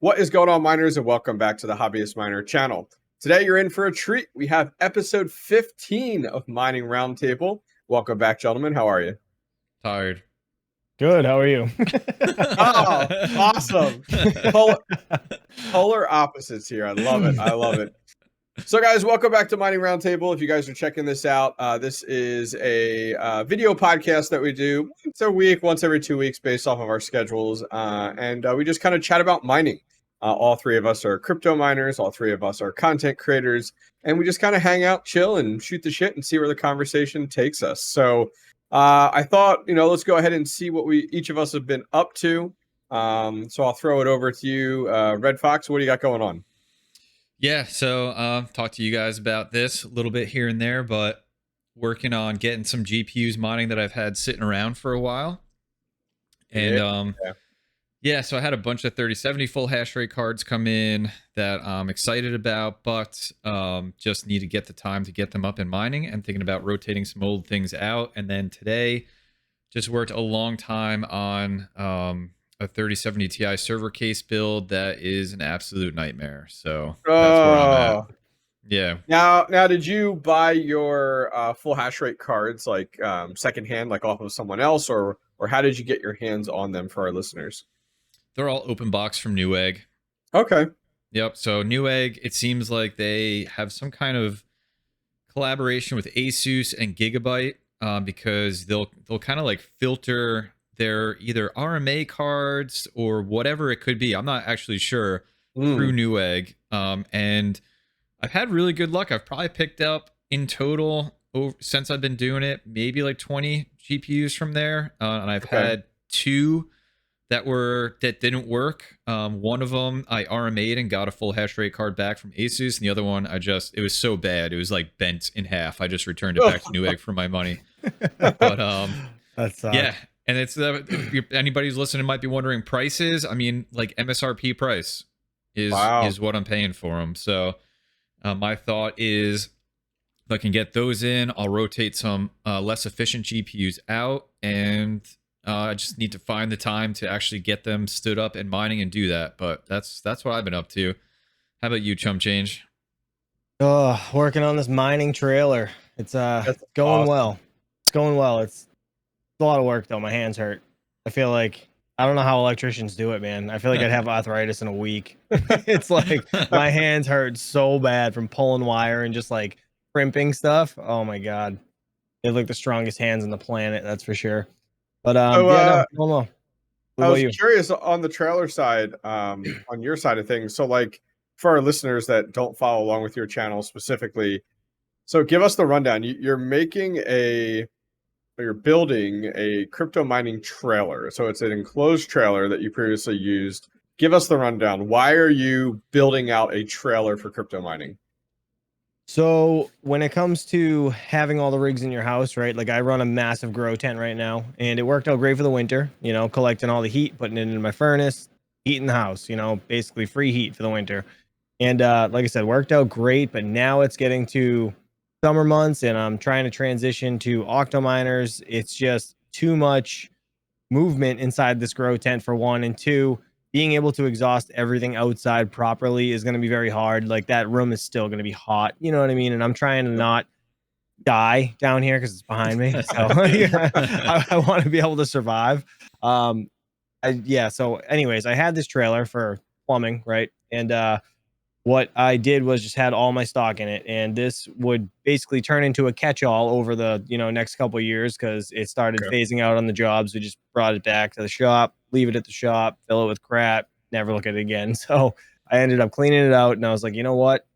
What is going on, miners, and welcome back to the Hobbyist Miner channel. Today, you're in for a treat. We have episode 15 of Mining Roundtable. Welcome back, gentlemen. How are you? Tired. Good. How are you? Oh, awesome. Polar opposites here. I love it. I love it. So, guys, welcome back to Mining Roundtable. If you guys are checking this out, this is a video podcast that we do once a week, once every 2 weeks, based off of our schedules. And we just kind of chat about mining. All three of us are crypto miners. All three of us are content creators. And we just kind of hang out, chill, and shoot the shit and see where the conversation takes us. So I thought, let's go ahead and see what each of us have been up to. So I'll throw it over to you, Red Fox. What do you got going on? Yeah, so talk to you guys about this a little bit here and there, but working on getting some GPUs mining that I've had sitting around for a while. And yeah, so I had a bunch of 3070 full hash rate cards come in that I'm excited about, but just need to get the time to get them up and mining, and thinking about rotating some old things out. And then today just worked a long time on a 3070 Ti server case build that is an absolute nightmare. So that's where I'm at. Yeah. Now, did you buy your full hash rate cards like secondhand, like off of someone else, or how did you get your hands on them for our listeners? They're all open box from Newegg. Okay. Yep. So Newegg, it seems like they have some kind of collaboration with ASUS and Gigabyte, because they'll kind of like filter their either RMA cards or whatever it could be. I'm not actually sure, through Newegg. And I've had really good luck. I've probably picked up in total since I've been doing it, maybe like 20 GPUs from there. And I've had two that didn't work. One of them I RMA'd and got a full hash rate card back from ASUS. And the other one, it was so bad. It was like bent in half. I just returned it back to Newegg for my money. But That's yeah. And it's anybody who's listening might be wondering prices. I mean, like MSRP price is what I'm paying for them. So my thought is, if I can get those in, I'll rotate some less efficient GPUs out, and I just need to find the time to actually get them stood up and mining and do that. But that's what I've been up to. How about you, ChumpChange? Working on this mining trailer. It's going awesome. well. It's going well. It's a lot of work though. My hands hurt. I feel like I don't know how electricians do it, man. I feel like I'd have arthritis in a week. It's like my hands hurt so bad from pulling wire and just like crimping stuff. Oh my god, they have like the strongest hands on the planet, that's for sure. But yeah, no. I was curious on the trailer side, on your side of things. So, like, for our listeners that don't follow along with your channel specifically, so give us the rundown. You're building a crypto mining trailer. So it's an enclosed trailer that you previously used. Give us the rundown. Why are you building out a trailer for crypto mining? So when it comes to having all the rigs in your house, right? Like I run a massive grow tent right now, and it worked out great for the winter, collecting all the heat, putting it into my furnace, heating the house, basically free heat for the winter. And like I said, worked out great, but now it's getting to summer months and I'm trying to transition to octo miners. It's just too much movement inside this grow tent, for one, and two, being able to exhaust everything outside properly is going to be very hard. Like that room is still going to be hot, you know what I mean? And I'm trying to not die down here because it's behind me. So I want to be able to survive. So anyways, I had this trailer for plumbing, right? And what I did was just had all my stock in it, and this would basically turn into a catch-all over the next couple of years because it started phasing out on the jobs. We just brought it back to the shop, leave it at the shop, fill it with crap, never look at it again. So I ended up cleaning it out, and I was like, you know what?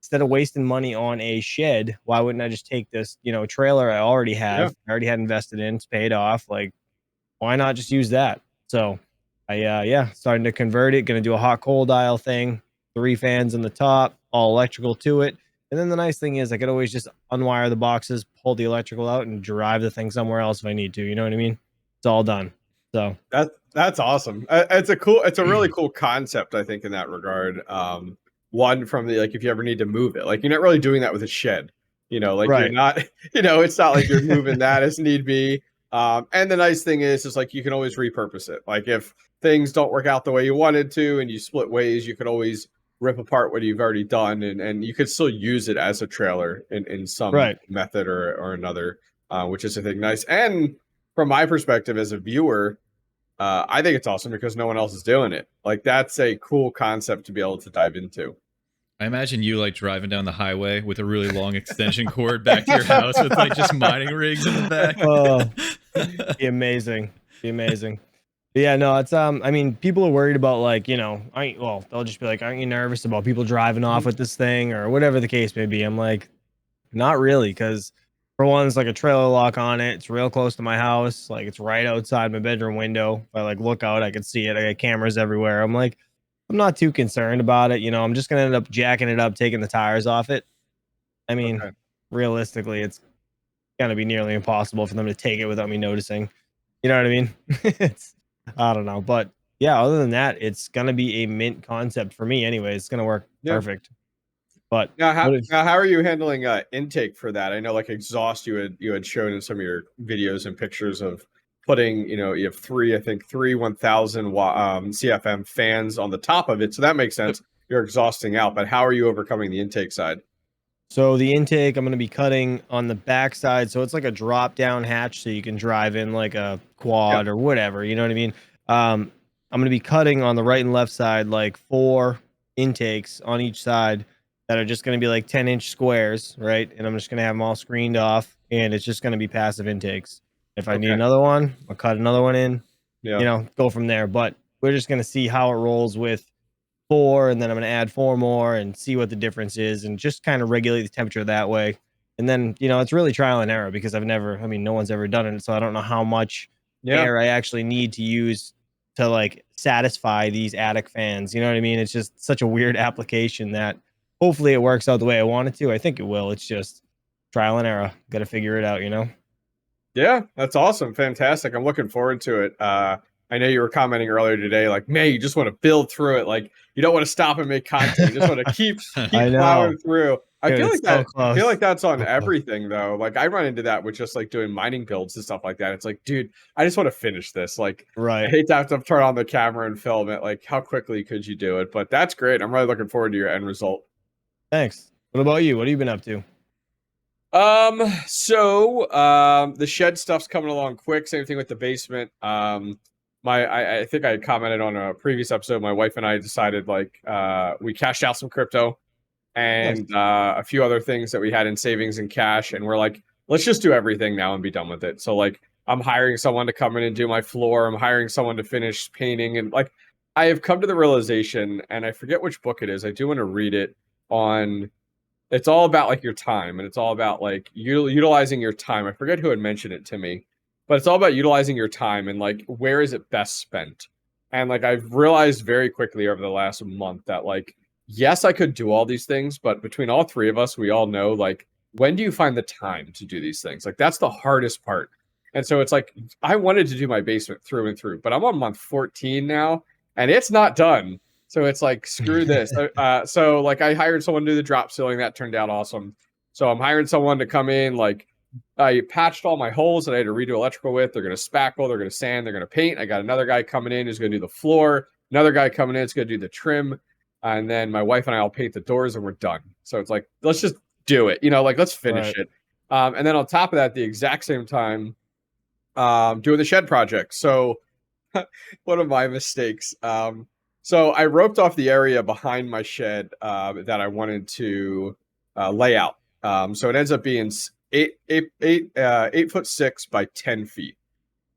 Instead of wasting money on a shed, why wouldn't I just take this trailer I already have, I already had invested in, it's paid off. Like, why not just use that? So I starting to convert it, gonna do a hot cold dial thing. 3 fans in the top, all electrical to it. And then the nice thing is I could always just unwire the boxes, pull the electrical out, and drive the thing somewhere else if I need to. You know what I mean? It's all done. So that's awesome. It's a really cool concept, I think, in that regard. One from the, like, if you ever need to move it, like, you're not really doing that with a shed, you're not, it's not like you're moving that as need be. And the nice thing is like you can always repurpose it. Like if things don't work out the way you wanted to and you split ways, you can always rip apart what you've already done, and you could still use it as a trailer in some method or another, which is I think nice. And from my perspective as a viewer, I think it's awesome because no one else is doing it. Like that's a cool concept to be able to dive into. I imagine you like driving down the highway with a really long extension cord back to your house with like just mining rigs in the back. Oh, be amazing. Be amazing. But yeah, no, it's I mean, people are worried about like, you know, they'll just be like, aren't you nervous about people driving off with this thing or whatever the case may be? I'm like, not really, because for one, it's like a trailer lock on it. It's real close to my house. Like it's right outside my bedroom window. If I like look out, I can see it. I got cameras everywhere. I'm like, I'm not too concerned about it. You know, I'm just gonna end up jacking it up, taking the tires off it. I mean, realistically, it's gonna be nearly impossible for them to take it without me noticing. You know what I mean? I don't know, but yeah, other than that, it's gonna be a mint concept for me anyway. It's gonna work perfect. But now how are you handling intake for that? I know like exhaust you had shown in some of your videos and pictures of putting, you know, you have three 1000 watt CFM fans on the top of it, so that makes sense. You're exhausting out, but how are you overcoming the intake side? So the intake, I'm going to be cutting on the back side. So it's like a drop down hatch. So you can drive in like a quad or whatever. You know what I mean? I'm going to be cutting on the right and left side, like 4 intakes on each side that are just going to be like 10-inch squares. Right. And I'm just going to have them all screened off. And it's just going to be passive intakes. If I need another one, I'll cut another one in, you know, go from there. But we're just going to see how it rolls with 4, and then I'm going to add 4 more and see what the difference is and just kind of regulate the temperature that way. And then, you know, it's really trial and error because no one's ever done it. So I don't know how much air I actually need to use to like satisfy these attic fans. You know what I mean? It's just such a weird application that hopefully it works out the way I want it to. I think it will. It's just trial and error. Got to figure it out, you know? Yeah, that's awesome. Fantastic. I'm looking forward to it. I know you were commenting earlier today, like, man, you just want to build through it. Like, you don't want to stop and make content. You just want to keep plowing through. I feel like that's on everything though. Like I run into that with just like doing mining builds and stuff like that. It's like, dude, I just want to finish this. Like, I hate to have to turn on the camera and film it. Like, how quickly could you do it? But that's great. I'm really looking forward to your end result. Thanks. What about you? What have you been up to? The shed stuff's coming along quick. Same thing with the basement. I think I commented on a previous episode. My wife and I decided like we cashed out some crypto and a few other things that we had in savings and cash, and we're like, let's just do everything now and be done with it. So like I'm hiring someone to come in and do my floor. I'm hiring someone to finish painting, and like I have come to the realization, and I forget which book it is. I do want to read it on. It's all about like your time, and it's all about like utilizing your time. I forget who had mentioned it to me, but it's all about utilizing your time and like where is it best spent. And like I've realized very quickly over the last month that like, yes, I could do all these things, but between all 3 of us, we all know like when do you find the time to do these things? Like that's the hardest part. And so it's like I wanted to do my basement through and through, but I'm on month 14 now and it's not done. So it's like, screw this. So like I hired someone to do the drop ceiling. That turned out awesome. So I'm hiring someone to come in. Like I patched all my holes that I had to redo electrical with. They're going to spackle. They're going to sand. They're going to paint. I got another guy coming in who's going to do the floor. Another guy coming in is going to do the trim. And then my wife and I will paint the doors and we're done. So it's like, let's just do it. You know, like let's finish it. And then on top of that, the exact same time, doing the shed project. So one of my mistakes. So I roped off the area behind my shed that I wanted to lay out. So it ends up being 8'6" by 10 feet.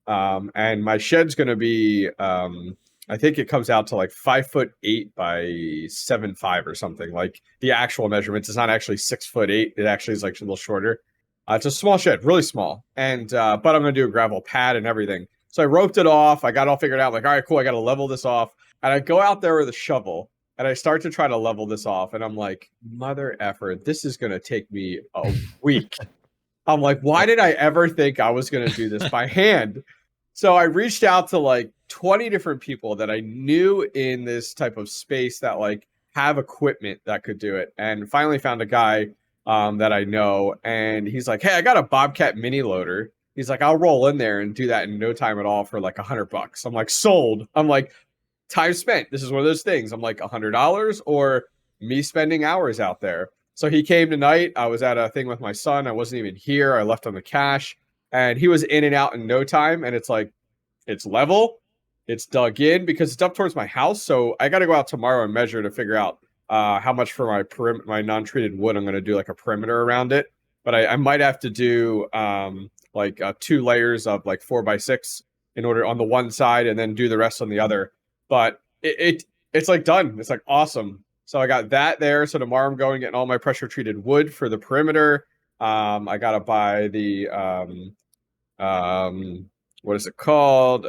And my shed's going to be, I think it comes out to like 5'8" by 7'5" or something. Like the actual measurements, it's not actually 6'8". It actually is like a little shorter. It's a small shed, really small. And but I'm going to do a gravel pad and everything. So I roped it off. I got all figured out. Like, all right, cool. I got to level this off. And I go out there with a shovel and I start to try to level this off. And I'm like, mother effer, this is going to take me a week. I'm like, why did I ever think I was going to do this by hand? So I reached out to like 20 different people that I knew in this type of space that like have equipment that could do it. And finally found a guy that I know. And he's like, hey, I got a Bobcat mini loader. He's like, I'll roll in there and do that in no time at all for like $100. I'm like, sold. I'm like, time spent. This is one of those things. I'm like, $100 or me spending hours out there. So he came tonight. I was at a thing with my son. I wasn't even here. I left on the cash, and he was in and out in no time. And it's like, it's level, it's dug in because it's up towards my house. So I got to go out tomorrow and measure to figure out how much for my non-treated wood. I'm going to do like a perimeter around it, but I might have to do like 2 layers of like 4x6 in order on the one side and then do the rest on the other. But it's like done. It's like awesome. So I got that there. So tomorrow I'm going getting all my pressure treated wood for the perimeter. I got to buy the what is it called?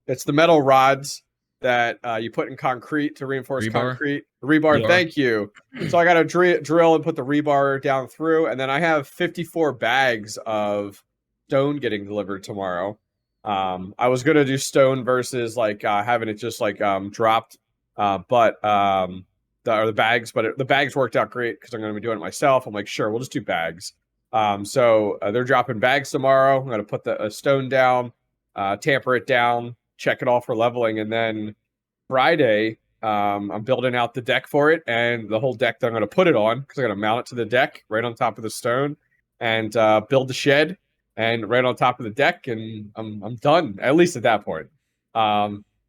It's the metal rods that you put in concrete to reinforce concrete. Rebar, thank you. So I got to drill and put the rebar down through. And then I have 54 bags of stone getting delivered tomorrow. I was going to do stone versus like having it just like dropped. But the bags, but the bags worked out great because I'm going to be doing it myself. I'm like, sure, we'll just do bags. So they're dropping bags tomorrow. I'm going to put the stone down, tamper it down, check it all for leveling. And then Friday, I'm building out the deck for it and the whole deck that I'm going to put it on because I'm going to mount it to the deck right on top of the stone and build the shed and right on top of the deck. And I'm done, at least at that point.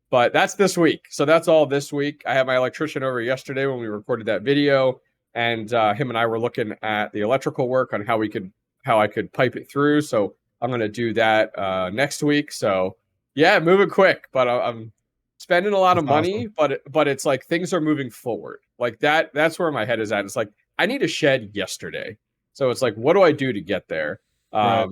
But that's this week. So that's all this week. I had my electrician over yesterday when we recorded that video. And him and I were looking at the electrical work on how I could pipe it through. So I'm going to do that next week. So yeah, moving quick, but I'm spending a lot of money, awesome. but it's like things are moving forward. Like that's where my head is at. It's like, I need a shed yesterday. So it's like, what do I do to get there? Right.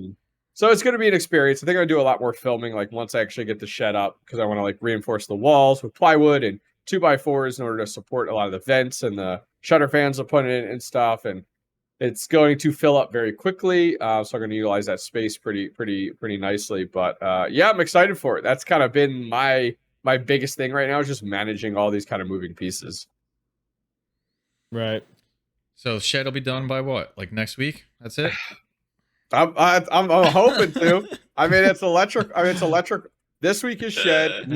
So it's going to be an experience. I think I'll do a lot more filming, like once I actually get the shed up, because I want to like reinforce the walls with plywood and 2x4s in order to support a lot of the vents and the shutter fans I'll put in and stuff. And it's going to fill up very quickly. So I'm going to utilize that space pretty nicely. But yeah, I'm excited for it. That's kind of been my biggest thing right now, is just managing all these kind of moving pieces. Right. So shed will be done by what? Like next week? That's it? I'm hoping to. I mean, it's electric. It's electric. This week is shed.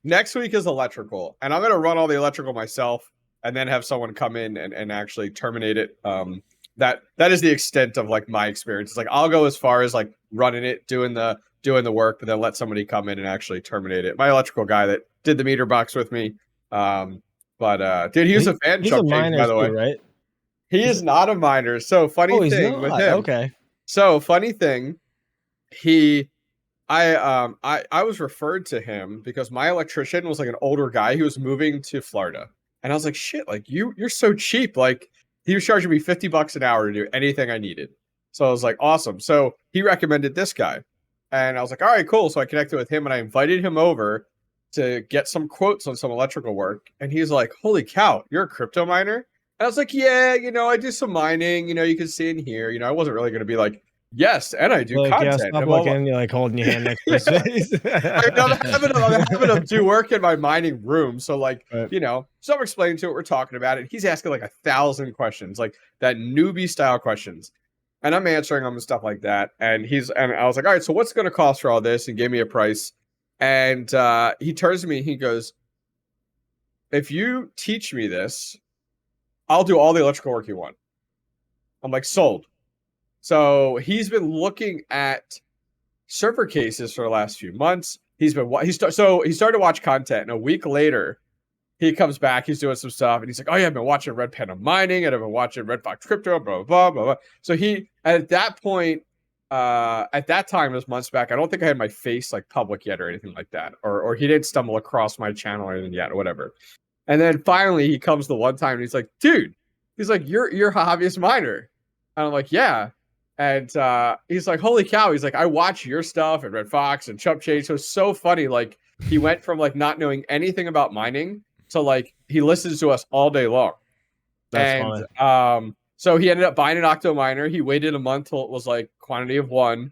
Next week is electrical, and I'm gonna run all the electrical myself, and then have someone come in and actually terminate it. That is the extent of like my experience. It's like I'll go as far as like running it, doing the work, but then let somebody come in and actually terminate it. My electrical guy that did the meter box with me. But dude, he was a fan. He's a miner, by the way, right? He is not a miner. So funny thing with him. Okay. So funny thing, I was referred to him because my electrician was like an older guy who was moving to Florida, and I was like, shit, like you're so cheap. Like he was charging me $50 an hour to do anything I needed. So I was like, awesome. So he recommended this guy, and I was like, all right, cool. So I connected with him and I invited him over to get some quotes on some electrical work, and he's like, holy cow, you're a crypto miner? I was like, yeah, I do some mining, you can see in here. I wasn't really going to be like, yes, and I do content. Yeah, stop looking, you're like holding your hand next to his face. I'm having him do work in my mining room. So like, right. So I'm explaining to it, we're talking about it. He's asking like 1,000 questions, like that newbie style questions. And I'm answering them and stuff like that. And I was like, all right, so what's it going to cost for all this? And gave me a price. And he turns to me and he goes, if you teach me this, I'll do all the electrical work you want. I'm like, sold. So he's been looking at server cases for the last few months. He started to watch content, and a week later, he comes back. He's doing some stuff, and he's like, "Oh yeah, I've been watching Red Panda Mining, and I've been watching Red Fox Crypto, blah blah blah blah." So he, at that point, at that time, it was months back. I don't think I had my face like public yet or anything like that, or he didn't stumble across my channel or anything yet, or whatever. And then finally he comes the one time and he's like, dude, he's like, you're a hobbyist miner. And I'm like, yeah. And he's like, holy cow. He's like, I watch your stuff and Red Fox and ChumpChangeXD. So it's so funny. Like he went from like not knowing anything about mining to like, he listens to us all day long. That's fun. So he ended up buying an Octo miner. He waited a month till it was like quantity of 1,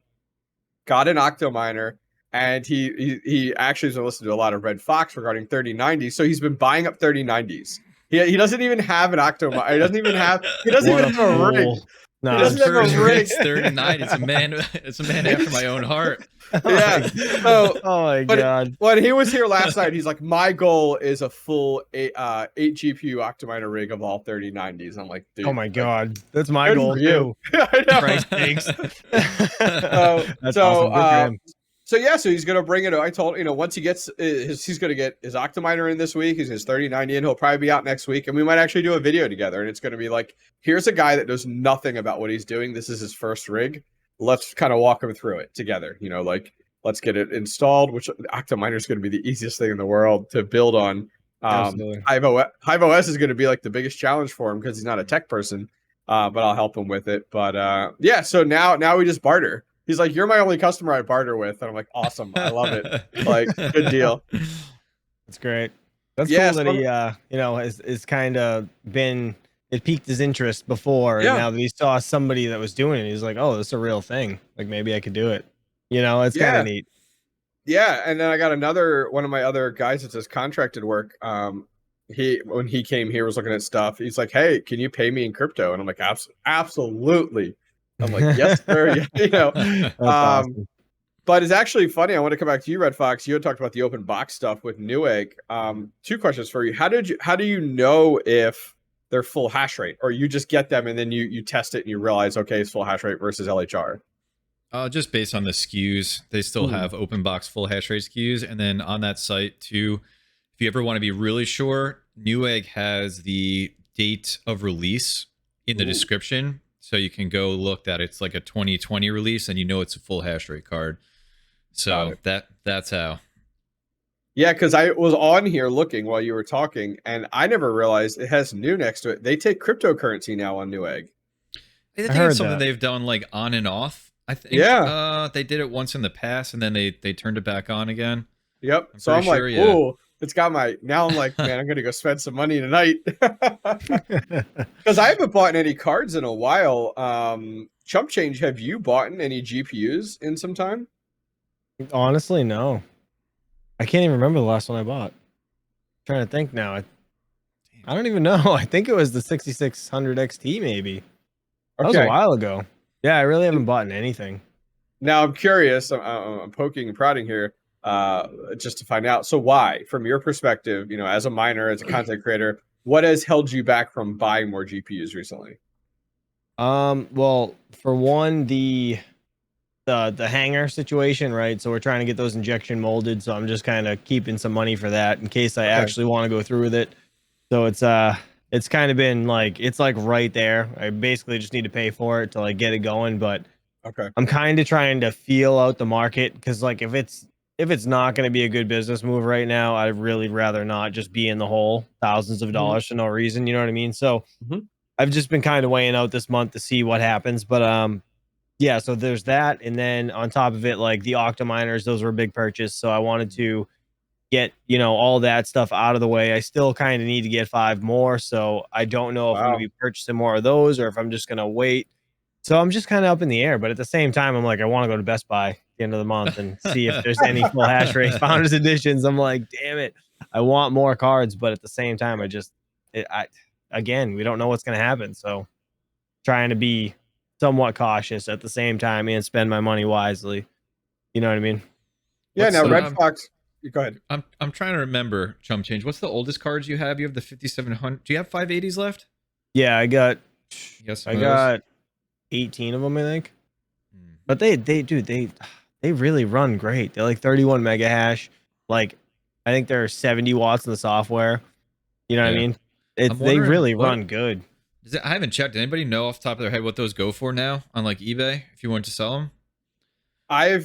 got an Octo miner. And he actually has listened to a lot of Red Fox regarding 3090s. So he's been buying up 3090s. He doesn't even have an Octo. He doesn't even have a rig. No, He doesn't have a First rig. rig's 39. It's a man. It's a man after my own heart. Yeah. So, oh my but god. when he was here last night, he's like, my goal is a full 8 GPU Octominer rig of all 3090s. I'm like, dude. Oh my like, god. That's my good goal for you. too. I know. Christ sakes. That's So, awesome. Good for him. So yeah, so he's gonna bring it. I told once he gets he's gonna get his Octominer in this week. He's his 3090 in. He'll probably be out next week, and we might actually do a video together. And it's gonna be like, here's a guy that knows nothing about what he's doing. This is his first rig. Let's kind of walk him through it together. Like let's get it installed. Which the Octominer is gonna be the easiest thing in the world to build on. Absolutely. HIVEOS is gonna be like the biggest challenge for him because he's not a tech person. But I'll help him with it. But yeah, so now we just barter. He's like, you're my only customer I barter with. And I'm like, awesome. I love it. Like, good deal. That's great. That's Yeah, cool that he, is kind of been, it piqued his interest before. And now that he saw somebody that was doing it, he's like, oh, this is a real thing. Like, maybe I could do it. It's kind of neat. Yeah. And then I got one of my other guys that does contracted work. When he came here, was looking at stuff. He's like, hey, can you pay me in crypto? And I'm like, absolutely. I'm like, yes, sir. Awesome. But it's actually funny. I want to come back to you, Red Fox. You had talked about the open box stuff with Newegg. Two questions for you. How do you know if they're full hash rate, or you just get them and then you test it and you realize, okay, it's full hash rate versus LHR? Just based on the SKUs, they still have open box full hash rate SKUs, and then on that site too, if you ever want to be really sure, Newegg has the date of release in the description. So you can go look that it's like a 2020 release and it's a full hash rate card. So that's how. Yeah, because I was on here looking while you were talking, and I never realized it has new next to it. They take cryptocurrency now on Newegg. I think it's something they've done like on and off. I think they did it once in the past and then they turned it back on again. Yep. So I'm like, ooh. It's got now I'm like, man, I'm going to go spend some money tonight. Because I haven't bought any cards in a while. ChumpChange, have you bought any GPUs in some time? Honestly, no. I can't even remember the last one I bought. I'm trying to think now. I don't even know. I think it was the 6600 XT maybe. That was a while ago. Yeah, I really haven't bought anything. Now I'm curious. I'm poking and prodding here. Just to find out. So why, from your perspective, as a miner, as a content creator, what has held you back from buying more GPUs recently? Well, for one, the hanger situation, right? So we're trying to get those injection molded. So I'm just kind of keeping some money for that in case I actually want to go through with it. So it's kind of been like, it's like right there. I basically just need to pay for it to like get it going. But I'm kind of trying to feel out the market, because like if it's not going to be a good business move right now, I'd really rather not just be in the hole thousands of dollars for no reason. You know what I mean? So I've just been kind of weighing out this month to see what happens. But yeah, so there's that. And then on top of it, like the Octominers, those were a big purchase. So I wanted to get, all that stuff out of the way. I still kind of need to get 5 more. So I don't know if I'm going to be purchasing more of those or if I'm just going to wait. So I'm just kind of up in the air. But at the same time, I'm like, I want to go to Best Buy end of the month and see if there's any full hash rate founders editions. I'm like, damn it, I want more cards, but at the same time, again, we don't know what's going to happen. So trying to be somewhat cautious at the same time and spend my money wisely. You know what I mean? Yeah. Now Red Fox, go ahead. I'm trying to remember, ChumpChange. What's the oldest cards you have? You have the 5700. Do you have 580s left? Yeah, I got 18 of them, I think. But they really run great. They're like 31 mega hash. Like, I think they're 70 watts in the software. You know what I mean? They really run good. I haven't checked. Does anybody know off the top of their head what those go for now on like eBay if you want to sell them? I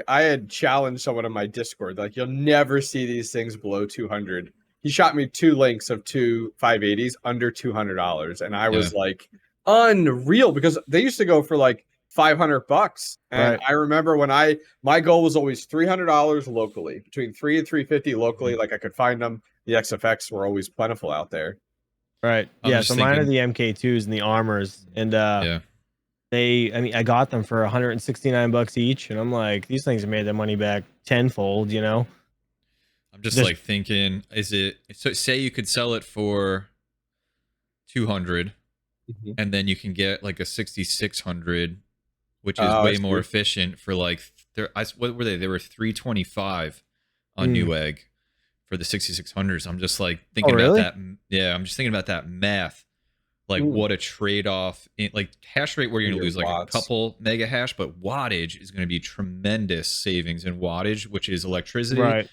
had challenged someone on my Discord, like, you'll never see these things below 200. He shot me 2 links of 2 580s under $200. And I was like, unreal, because they used to go for like $500. And I remember when my goal was always $300 locally, between $300 and $350 locally. Like I could find them. The XFX were always plentiful out there. Right. Yeah. So mine are the MK2s and the armors. And I got them for $169 each. And I'm like, these things have made their money back tenfold, I'm just like thinking, is it, so say you could sell it for 200. Mhm. and then you can get like a 6600, which is Oh, I way more see. efficient for like what were they? They were 325 on Mm. Newegg for the 6600s. I'm just like Oh, thinking about really? that. Yeah, I'm just thinking about that math. Like Mm. what a trade-off in like hash rate where you're gonna Your lose like a watts. couple mega hash, but wattage is gonna be tremendous savings in wattage, which is electricity. Right.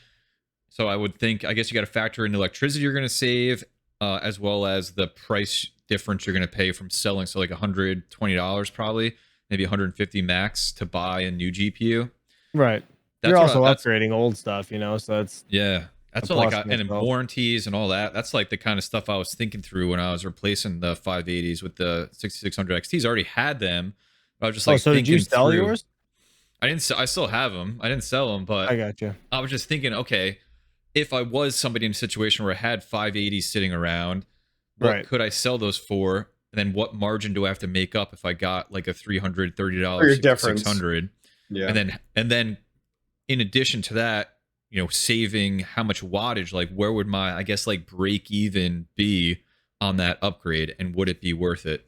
So I would think, I guess you got to factor in electricity you're going to save, as well as the price difference you're going to pay from selling. So like $120 probably, maybe 150 max to buy a new GPU. Right. That's You're what also that's, upgrading old stuff, you know, so that's yeah. That's a what like, plus in and in itself. warranties and all that. That's like the kind of stuff I was thinking through when I was replacing the 580s with the 6600 XTs. I already had them. But I was just like, so did you thinking sell through. yours? I didn't. I still have them. I didn't sell them, but I got you. I was just thinking, okay, if I was somebody in a situation where I had 580s sitting around, what Right. could I sell those for? And then what margin do I have to make up if I got like a $330 For your difference. 600? Yeah. And then in addition to that, you know, saving how much wattage, like where would my, I guess, like break even be on that upgrade, and would it be worth it?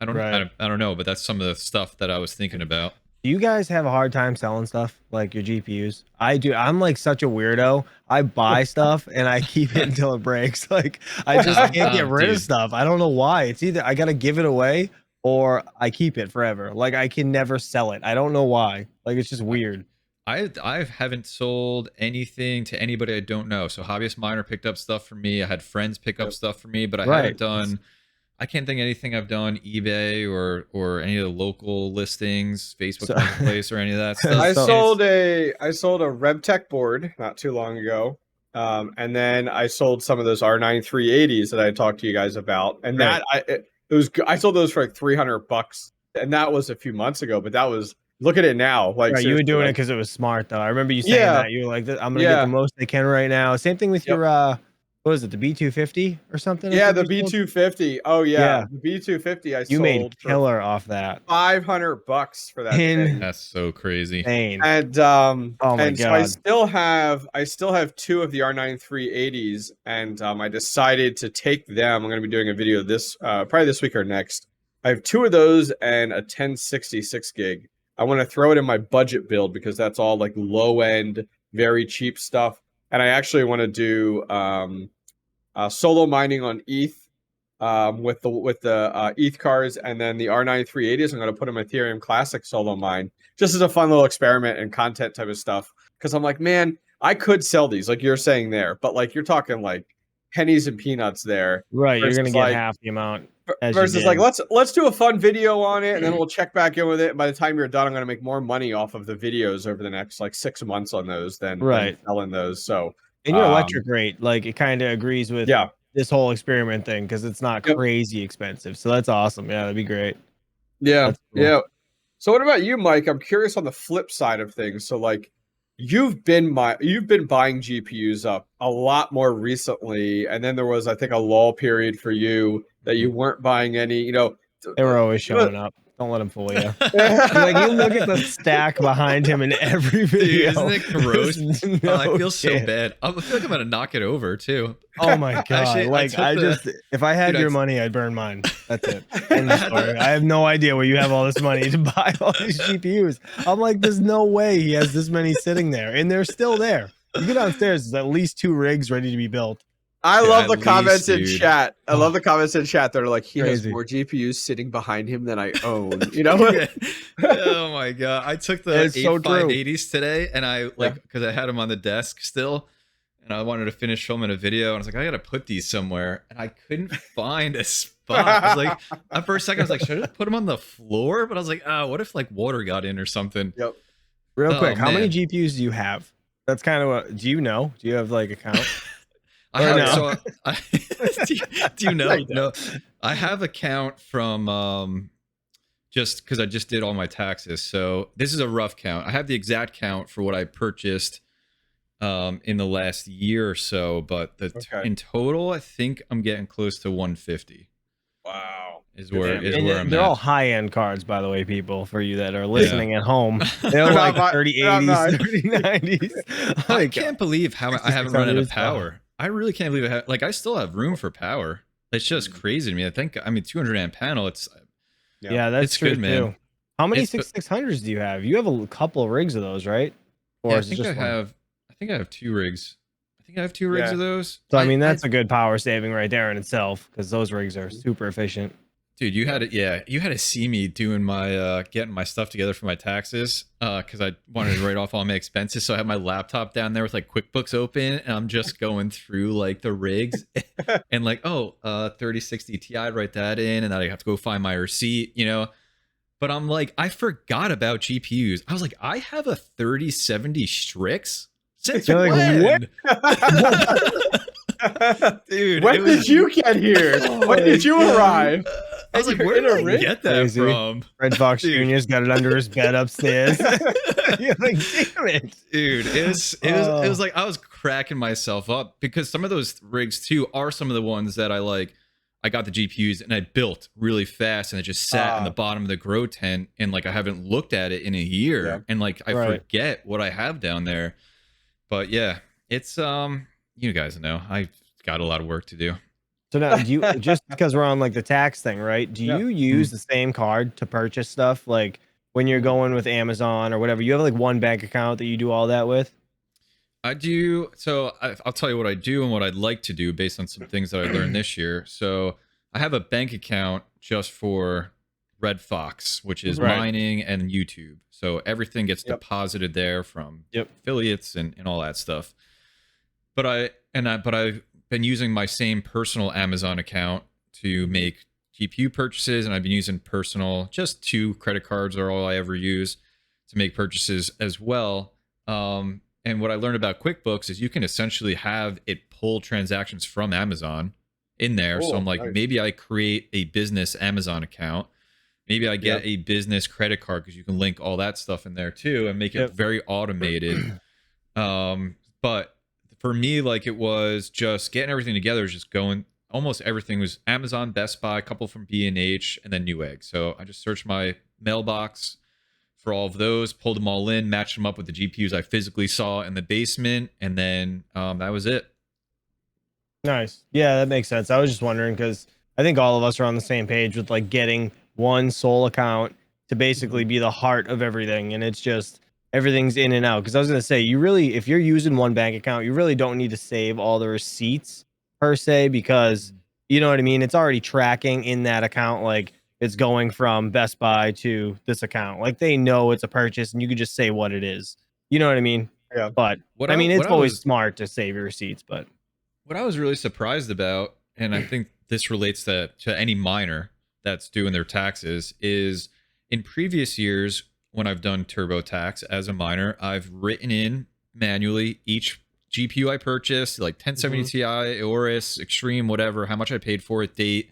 I don't know, but that's some of the stuff that I was thinking about. Do you guys have a hard time selling stuff like your GPUs? I do. I'm like such a weirdo. I buy stuff and I keep it until it breaks. Like I just can't get rid of Dude. stuff. I don't know why. It's either I gotta give it away or I keep it forever. Like I can never sell it. I don't know why. Like it's just weird. I haven't sold anything to anybody I don't know. So Hobbyist Miner picked up stuff for me. I had friends pick up stuff for me, but I haven't done. I can't think of anything I've done eBay or any of the local listings, Facebook Marketplace or any of that stuff. I sold a RevTech board not too long ago, and then I sold some of those R9 380s that I talked to you guys about, and Right. I sold those for like $300, and that was a few months ago. But that was, look at it now, like Right, you were seriously, doing it like, because it was smart though. I remember you saying Yeah. that. You were like, I'm gonna get Yeah. the most I can right now. Same thing with Yep. your what is it, the B250 or something? I Yeah, think the you sold? B250. Oh yeah, Yeah. the B250 I You sold made for killer off that. $500 for that thing. That's so crazy. Insane. And Oh my and so God. I still have two of the R9 380s, and I decided to take them. I'm going to be doing a video this probably this week or next. I have two of those and a 1066 gig. I want to throw it in my budget build because that's all like low end, very cheap stuff. And I actually want to do solo mining on ETH with the ETH cards, and then the R9 380s. I'm going to put them Ethereum Classic solo mine just as a fun little experiment and content type of stuff. Because I'm like, man, I could sell these like you're saying there, but like you're talking like pennies and peanuts there. Right, you're gonna versus, get like, half the amount. As you versus like did. let's do a fun video on it, and then we'll check back in with it. By the time you're done, I'm going to make more money off of the videos over the next like 6 months on those than selling those. So And your electric rate, like it kind of agrees with yeah. this whole experiment thing because it's not crazy expensive. So that's awesome. Yeah, that'd be great. Yeah, That's cool. yeah. So what about you, Mike? I'm curious on the flip side of things. So like you've been buying GPUs up a lot more recently, and then there was, I think, a lull period for you that you weren't buying any, you know. They were always showing up. Don't let them fool you. Like you look at the stack behind him in every video. Dude, isn't it gross? There's Oh, I no feel so chance. bad. I feel like I'm gonna knock it over too. Oh my god! Actually, like if I had Dude, your money, I'd burn mine. That's it. End of story. I have no idea where you have all this money to buy all these GPUs. I'm like, there's no way he has this many sitting there, and they're still there. You go downstairs, there's at least 2 rigs ready to be built. I Dude, love at the comments in least, chat. I love the comments in chat. They're like, he has Crazy. more GPUs sitting behind him than I own. You know? Oh my god! I took the It's so true. 8580s today, and I because I had them on the desk still, and I wanted to finish filming a video, and I was like, I gotta put these somewhere, and I couldn't find a spot. I was like, at first second, I was like, should I just put them on the floor? But I was like, what if like water got in or something? Yep. Real Oh, quick, how many man. GPUs do you have? That's kind of what. Do you know? Do you have like a count? I have no? do you know? No, I have a count from just because I just did all my taxes. So this is a rough count. I have the exact count for what I purchased in the last year or so, but in total, I think I'm getting close to 150. Wow. Is where And I'm they're at. all high-end cards, by the way, people, for you that are listening at home. They're like not- 3080s, 3090s. I Like, can't believe how I haven't run out of 6600s. power. I really can't believe I have, like I still have room for power. It's just crazy to me. I mean, 200 amp panel. Yeah, that's it's true good, man. too. How many It's 6600s do you have? You have a couple of rigs of those, right? Or yeah, is it just one? I think I have 2 rigs. I think I have 2 rigs of those. So I mean, that's a good power saving right there in itself, because those rigs are super efficient. Dude, you had to see me doing my getting my stuff together for my taxes, because I wanted to write off all my expenses. So I have my laptop down there with like QuickBooks open, and I'm just going through like the rigs and like, 3060 Ti, I'd write that in, and then I have to go find my receipt, you know. But I'm like, I forgot about GPUs. I was like, I have a 3070 Strix? Since You're when? like, Dude, when did you get here? When did you arrive? I was like, where did I get that Crazy. from? Red Fox Jr.'s got it under his bed upstairs. You're like, damn it. Dude, it was like I was cracking myself up, because some of those rigs too are some of the ones that I got the GPUs and I built really fast, and it just sat in the bottom of the grow tent, and like I haven't looked at it in a year, and like I forget what I have down there. But yeah, it's you guys know I got a lot of work to do. So now, do you, just because we're on like the tax thing, right? Do you use the same card to purchase stuff? Like when you're going with Amazon or whatever, you have like one bank account that you do all that with? I do. So I'll tell you what I do and what I'd like to do based on some things that I learned this year. So I have a bank account just for Red Fox, which is mining and YouTube. So everything gets deposited there from affiliates and all that stuff. But I've been using my same personal Amazon account to make GPU purchases, and I've been using just 2 credit cards are all I ever use to make purchases as well. And what I learned about QuickBooks is you can essentially have it pull transactions from Amazon in there. So I'm like, maybe I create a business Amazon account. Maybe I get a business credit card, because you can link all that stuff in there too and make it very automated. But for me, like, it was just getting everything together, just going, almost everything was Amazon, Best Buy, a couple from B&H, and then Newegg. So I just searched my mailbox for all of those, pulled them all in, matched them up with the GPUs I physically saw in the basement, and then that was it. Nice. Yeah, that makes sense. I was just wondering, because I think all of us are on the same page with like getting one sole account to basically be the heart of everything, and it's just everything's in and out. Because I was going to say, you really, if you're using one bank account, you really don't need to save all the receipts per se, because you know what I mean, it's already tracking in that account, like it's going from Best Buy to this account, like they know it's a purchase, and you can just say what it is, you know what I mean? But I mean, it's always smart to save your receipts. But what I was really surprised about, and I think this relates to any miner that's doing their taxes, is in previous years when I've done TurboTax as a miner, I've written in manually each GPU I purchased, like 1070 Ti, Aorus, Extreme, whatever, how much I paid for it, date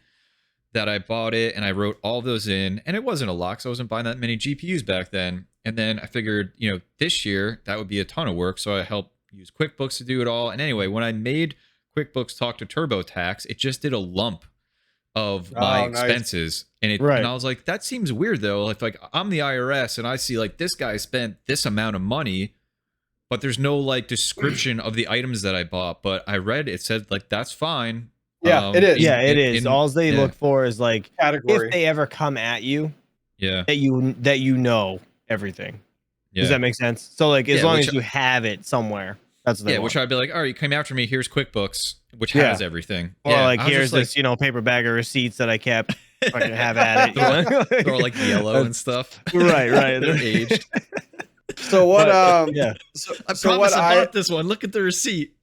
that I bought it, and I wrote all those in. And it wasn't a lot, because I wasn't buying that many GPUs back then. And then I figured, this year that would be a ton of work, so I helped use QuickBooks to do it all. And anyway, when I made QuickBooks talk to TurboTax, it just did a lump of my expenses. And and I was like, that seems weird though. If like I'm the IRS and I see like this guy spent this amount of money, but there's no like description of the items that I bought. But I read it said like that's fine. It is. It is. All they look for is like category. If they ever come at you, that you know everything. Does that make sense? So like as long as you have it somewhere. That's what which I'd be like, all right, you came after me. Here's QuickBooks, which has everything. Or like, here's this, paper bag of receipts that I kept. Fucking have at it. They're all like yellow and stuff. Right. They're aged. So what? So I promise I bought this one. Look at the receipt.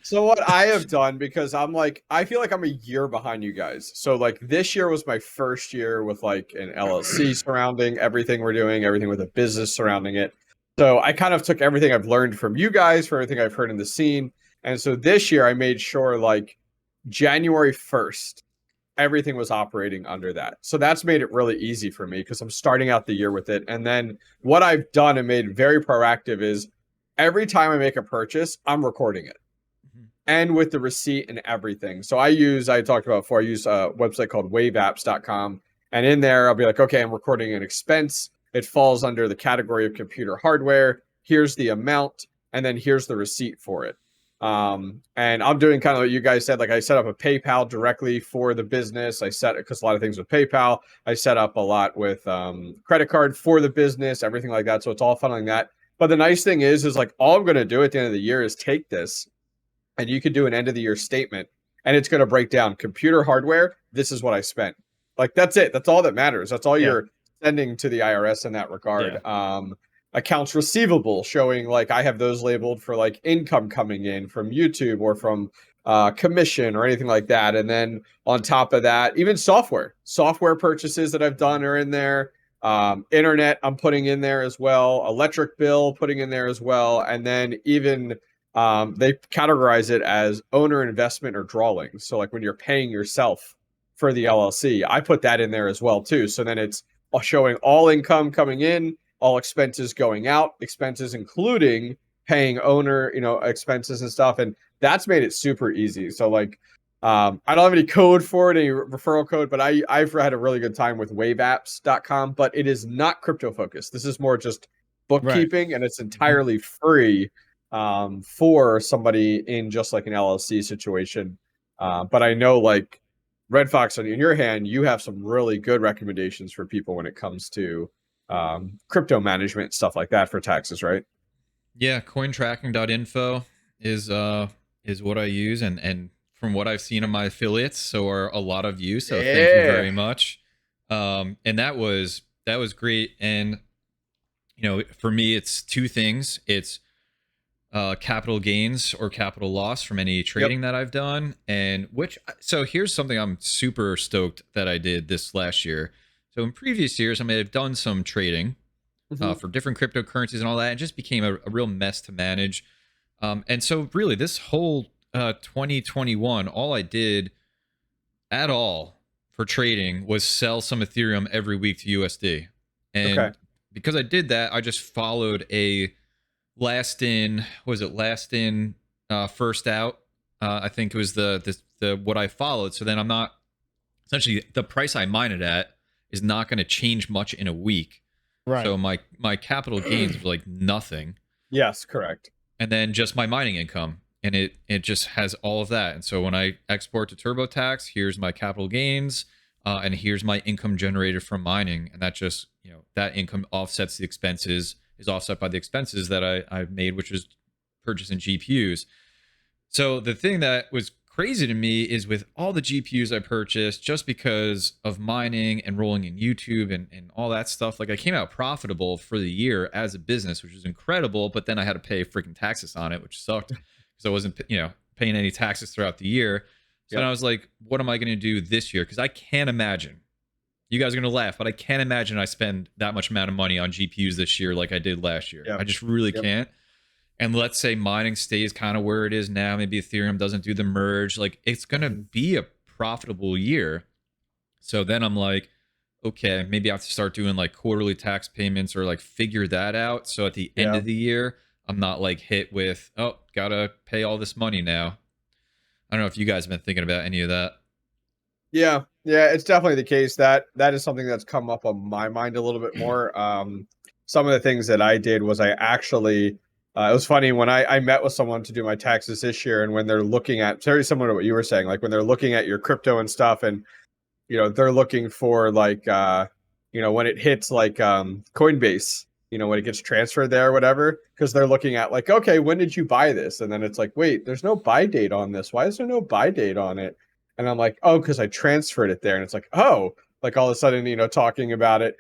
So what I have done, because I feel like I'm a year behind you guys. So like this year was my first year with like an LLC surrounding everything we're doing, everything with a business surrounding it. So I kind of took everything I've learned from you guys, for everything I've heard in the scene. And so this year I made sure like January 1st, everything was operating under that. So that's made it really easy for me, because I'm starting out the year with it. And then what I've done and made very proactive is every time I make a purchase, I'm recording it. And with the receipt and everything. So I talked about before, I use a website called WaveApps.com. And in there, I'll be like, okay, I'm recording an expense. It falls under the category of computer hardware. Here's the amount, and then here's the receipt for it. And I'm doing kind of what you guys said. Like I set up a PayPal directly for the business. I set it because a lot of things with PayPal. I set up a lot with credit card for the business, everything like that. So it's all funneling that. But the nice thing is like all I'm going to do at the end of the year is take this, and you could do an end of the year statement, and it's going to break down computer hardware. This is what I spent. Like that's it. That's all that matters. That's all you're sending to the IRS in that regard. Accounts receivable showing like I have those labeled for like income coming in from YouTube or from commission or anything like that. And then on top of that, even software purchases that I've done are in there. Internet I'm putting in there as well. Electric bill putting in there as well. And then even they categorize it as owner investment or drawings. So like when you're paying yourself for the LLC, I put that in there as well too. So then it's showing all income coming in, all expenses going out, expenses including paying owner, expenses and stuff. And that's made it super easy. So like, I don't have any code for it, any referral code, but I've had a really good time with _WaveApps.com, but it is not crypto focused. This is more just bookkeeping, and it's entirely free for somebody in just like an LLC situation. But I know like Red Fox, in your hand, you have some really good recommendations for people when it comes to crypto management, stuff like that for taxes, right? Yeah, cointracking.info is what I use, and from what I've seen of my affiliates, so are a lot of you. So thank you very much. And that was great. And for me, it's two things. It's capital gains or capital loss from any trading that I've done. And so here's something I'm super stoked that I did this last year. So in previous years, I may have done some trading for different cryptocurrencies and all that. It just became a real mess to manage. And so really this whole 2021, all I did at all for trading was sell some Ethereum every week to USD. And because I did that, I just followed a last in, first out. I think it was the what I followed. So then I'm not, essentially the price I mine it at is not going to change much in a week. Right. So my capital gains was like nothing. Yes, correct. And then just my mining income. And it just has all of that. And so when I export to TurboTax, here's my capital gains, and here's my income generated from mining. And that just, that income offsets the expenses, is offset by the expenses that I've made, which is purchasing GPUs. So the thing that was crazy to me is with all the GPUs I purchased, just because of mining and rolling in YouTube and all that stuff, like I came out profitable for the year as a business, which was incredible. But then I had to pay freaking taxes on it, which sucked because I wasn't, paying any taxes throughout the year. So then I was like, what am I going to do this year? Because I can't imagine, you guys are going to laugh, but I can't imagine I spend that much amount of money on GPUs this year like I did last year. I just really can't. And let's say mining stays kind of where it is now. Maybe Ethereum doesn't do the merge. Like it's going to be a profitable year. So then I'm like, okay, maybe I have to start doing like quarterly tax payments or like figure that out. So at the end of the year, I'm not like hit with, oh, gotta pay all this money now. I don't know if you guys have been thinking about any of that. Yeah, it's definitely the case. That is something that's come up on my mind a little bit more. Some of the things that I did was I actually, it was funny when I met with someone to do my taxes this year, and when they're looking at, very similar to what you were saying, like when they're looking at your crypto and stuff, and they're looking for like when it hits like Coinbase, when it gets transferred there or whatever, because they're looking at like, okay, when did you buy this? And then it's like, wait, there's no buy date on this. Why is there no buy date on it? And I'm like, oh, because I transferred it there. And it's like, oh, like all of a sudden, talking about it.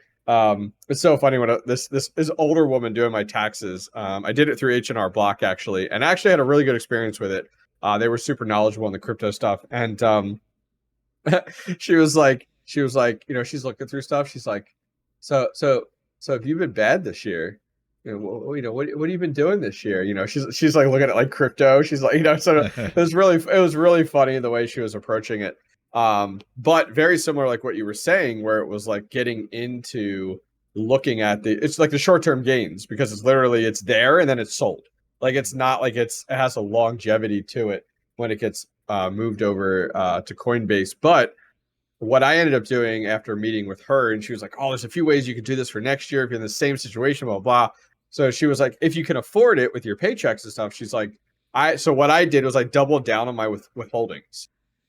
It's so funny when this older woman doing my taxes. I did it through H&R Block actually, and I actually had a really good experience with it. They were super knowledgeable on the crypto stuff, and she was like, she's looking through stuff. She's like, so have you been bad this year? What have you been doing this year? She's like looking at like crypto. She's like, so it was really funny the way she was approaching it. But very similar, like what you were saying, where it was like getting into looking at it's like the short-term gains, because it's there and then it's sold. Like it's not like it has a longevity to it when it gets moved over to Coinbase. But what I ended up doing after meeting with her, and she was like, oh, there's a few ways you could do this for next year if you're in the same situation, blah, blah. So she was like, if you can afford it with your paychecks and stuff, she's like, So what I did was I doubled down on my withholdings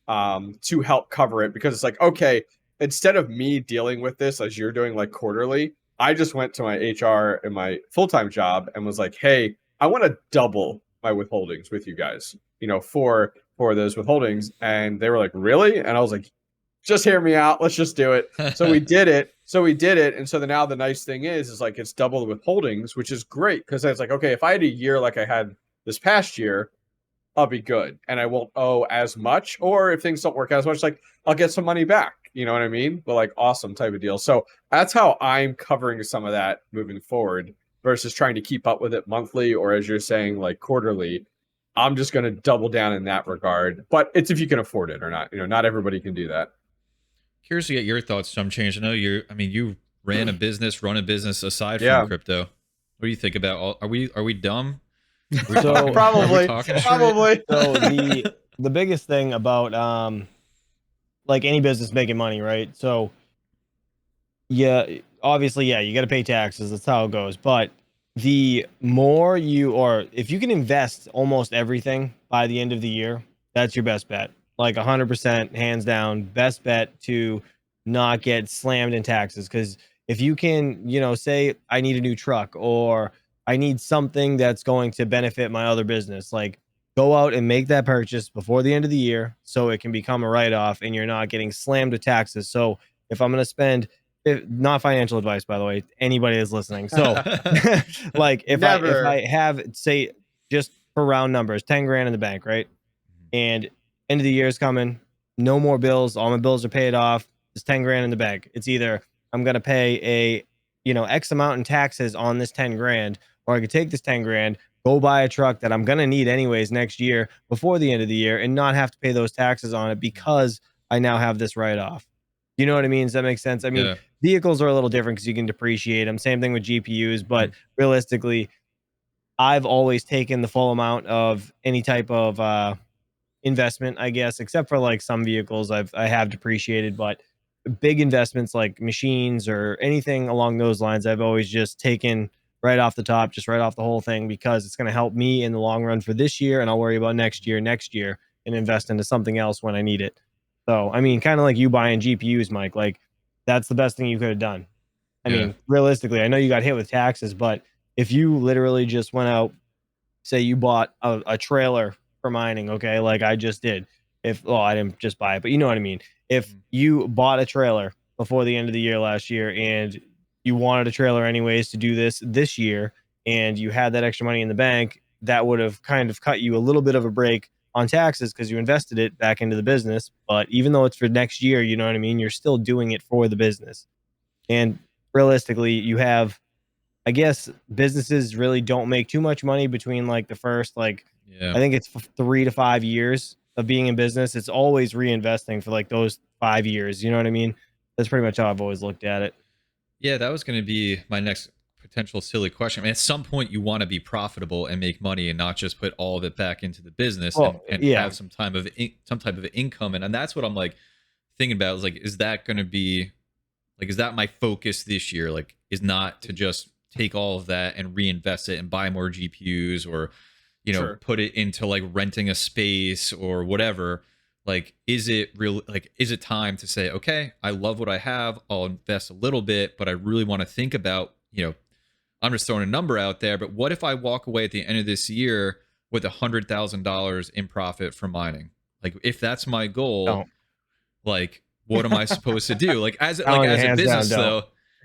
to help cover it, because it's like, okay, instead of me dealing with this as you're doing like quarterly, I just went to my HR and my full-time job and was like, hey, I want to double my withholdings with you guys, for those withholdings. And they were like, really? And I was like, just hear me out. Let's just do it. So we did it. And so now the nice thing is like, it's double the withholdings, which is great. Cause I was like, okay, if I had a year like I had this past year, I'll be good and I won't owe as much. Or if things don't work out as much, like I'll get some money back. You know what I mean? But like, awesome type of deal. So that's how I'm covering some of that moving forward versus trying to keep up with it monthly, or as you're saying, like quarterly. I'm just going to double down in that regard, but it's if you can afford it or not. Not everybody can do that. Curious to get your thoughts, ChumpChange. I know you run a business aside from crypto. What do you think about? Are we dumb? So probably. So the biggest thing about like any business making money, right? So obviously, you got to pay taxes. That's how it goes. But the more if you can invest almost everything by the end of the year, that's your best bet. Like 100%, hands down, best bet to not get slammed in taxes. Because if you can, say I need a new truck or I need something that's going to benefit my other business, like go out and make that purchase before the end of the year so it can become a write-off and you're not getting slammed with taxes. So if I'm going to spend, not financial advice, by the way, anybody that's listening. So like if I have, say, just for round numbers, 10 grand in the bank, right? And end of the year is coming, no more bills, all my bills are paid off, there's 10 grand in the bank. It's either I'm going to pay X amount in taxes on this 10 grand, or I could take this 10 grand, go buy a truck that I'm going to need anyways next year before the end of the year and not have to pay those taxes on it because I now have this write-off. You know what I mean? Does that make sense? I mean, vehicles are a little different because you can depreciate them. Same thing with GPUs, but realistically, I've always taken the full amount of any type of investment, I guess, except for like some vehicles I have depreciated, but big investments like machines or anything along those lines, I've always just taken right off the top, just right off the whole thing, because it's going to help me in the long run for this year. And I'll worry about next year and invest into something else when I need it. So, I mean, kind of like you buying GPUs, Mike, like that's the best thing you could have done. I mean, realistically, I know you got hit with taxes, but if you literally just went out, say you bought a trailer for mining, okay, like I just did. I didn't just buy it, but you know what I mean. If you bought a trailer before the end of the year last year and you wanted a trailer anyways to do this year and you had that extra money in the bank, that would have kind of cut you a little bit of a break on taxes because you invested it back into the business. But even though it's for next year, you know what I mean, you're still doing it for the business. And realistically, you have, I guess, businesses really don't make too much money between like the first, I think it's 3 to 5 years of being in business. It's always reinvesting for like those 5 years. You know what I mean? That's pretty much how I've always looked at it. Yeah, that was going to be my next potential silly question. I mean, at some point you want to be profitable and make money and not just put all of it back into the business and have some type of income. And that's what I'm like thinking about is like, is that going to be like, is that my focus this year? Like, is not to just take all of that and reinvest it and buy more GPUs or, put it into like renting a space or whatever. Like, is it real? Like, is it time to say, okay, I love what I have. I'll invest a little bit, but I really want to think about, I'm just throwing a number out there, but what if I walk away at the end of this year with $100,000 in profit from mining? Like, if that's my goal, like, what am I supposed to do? Like, as a business, though,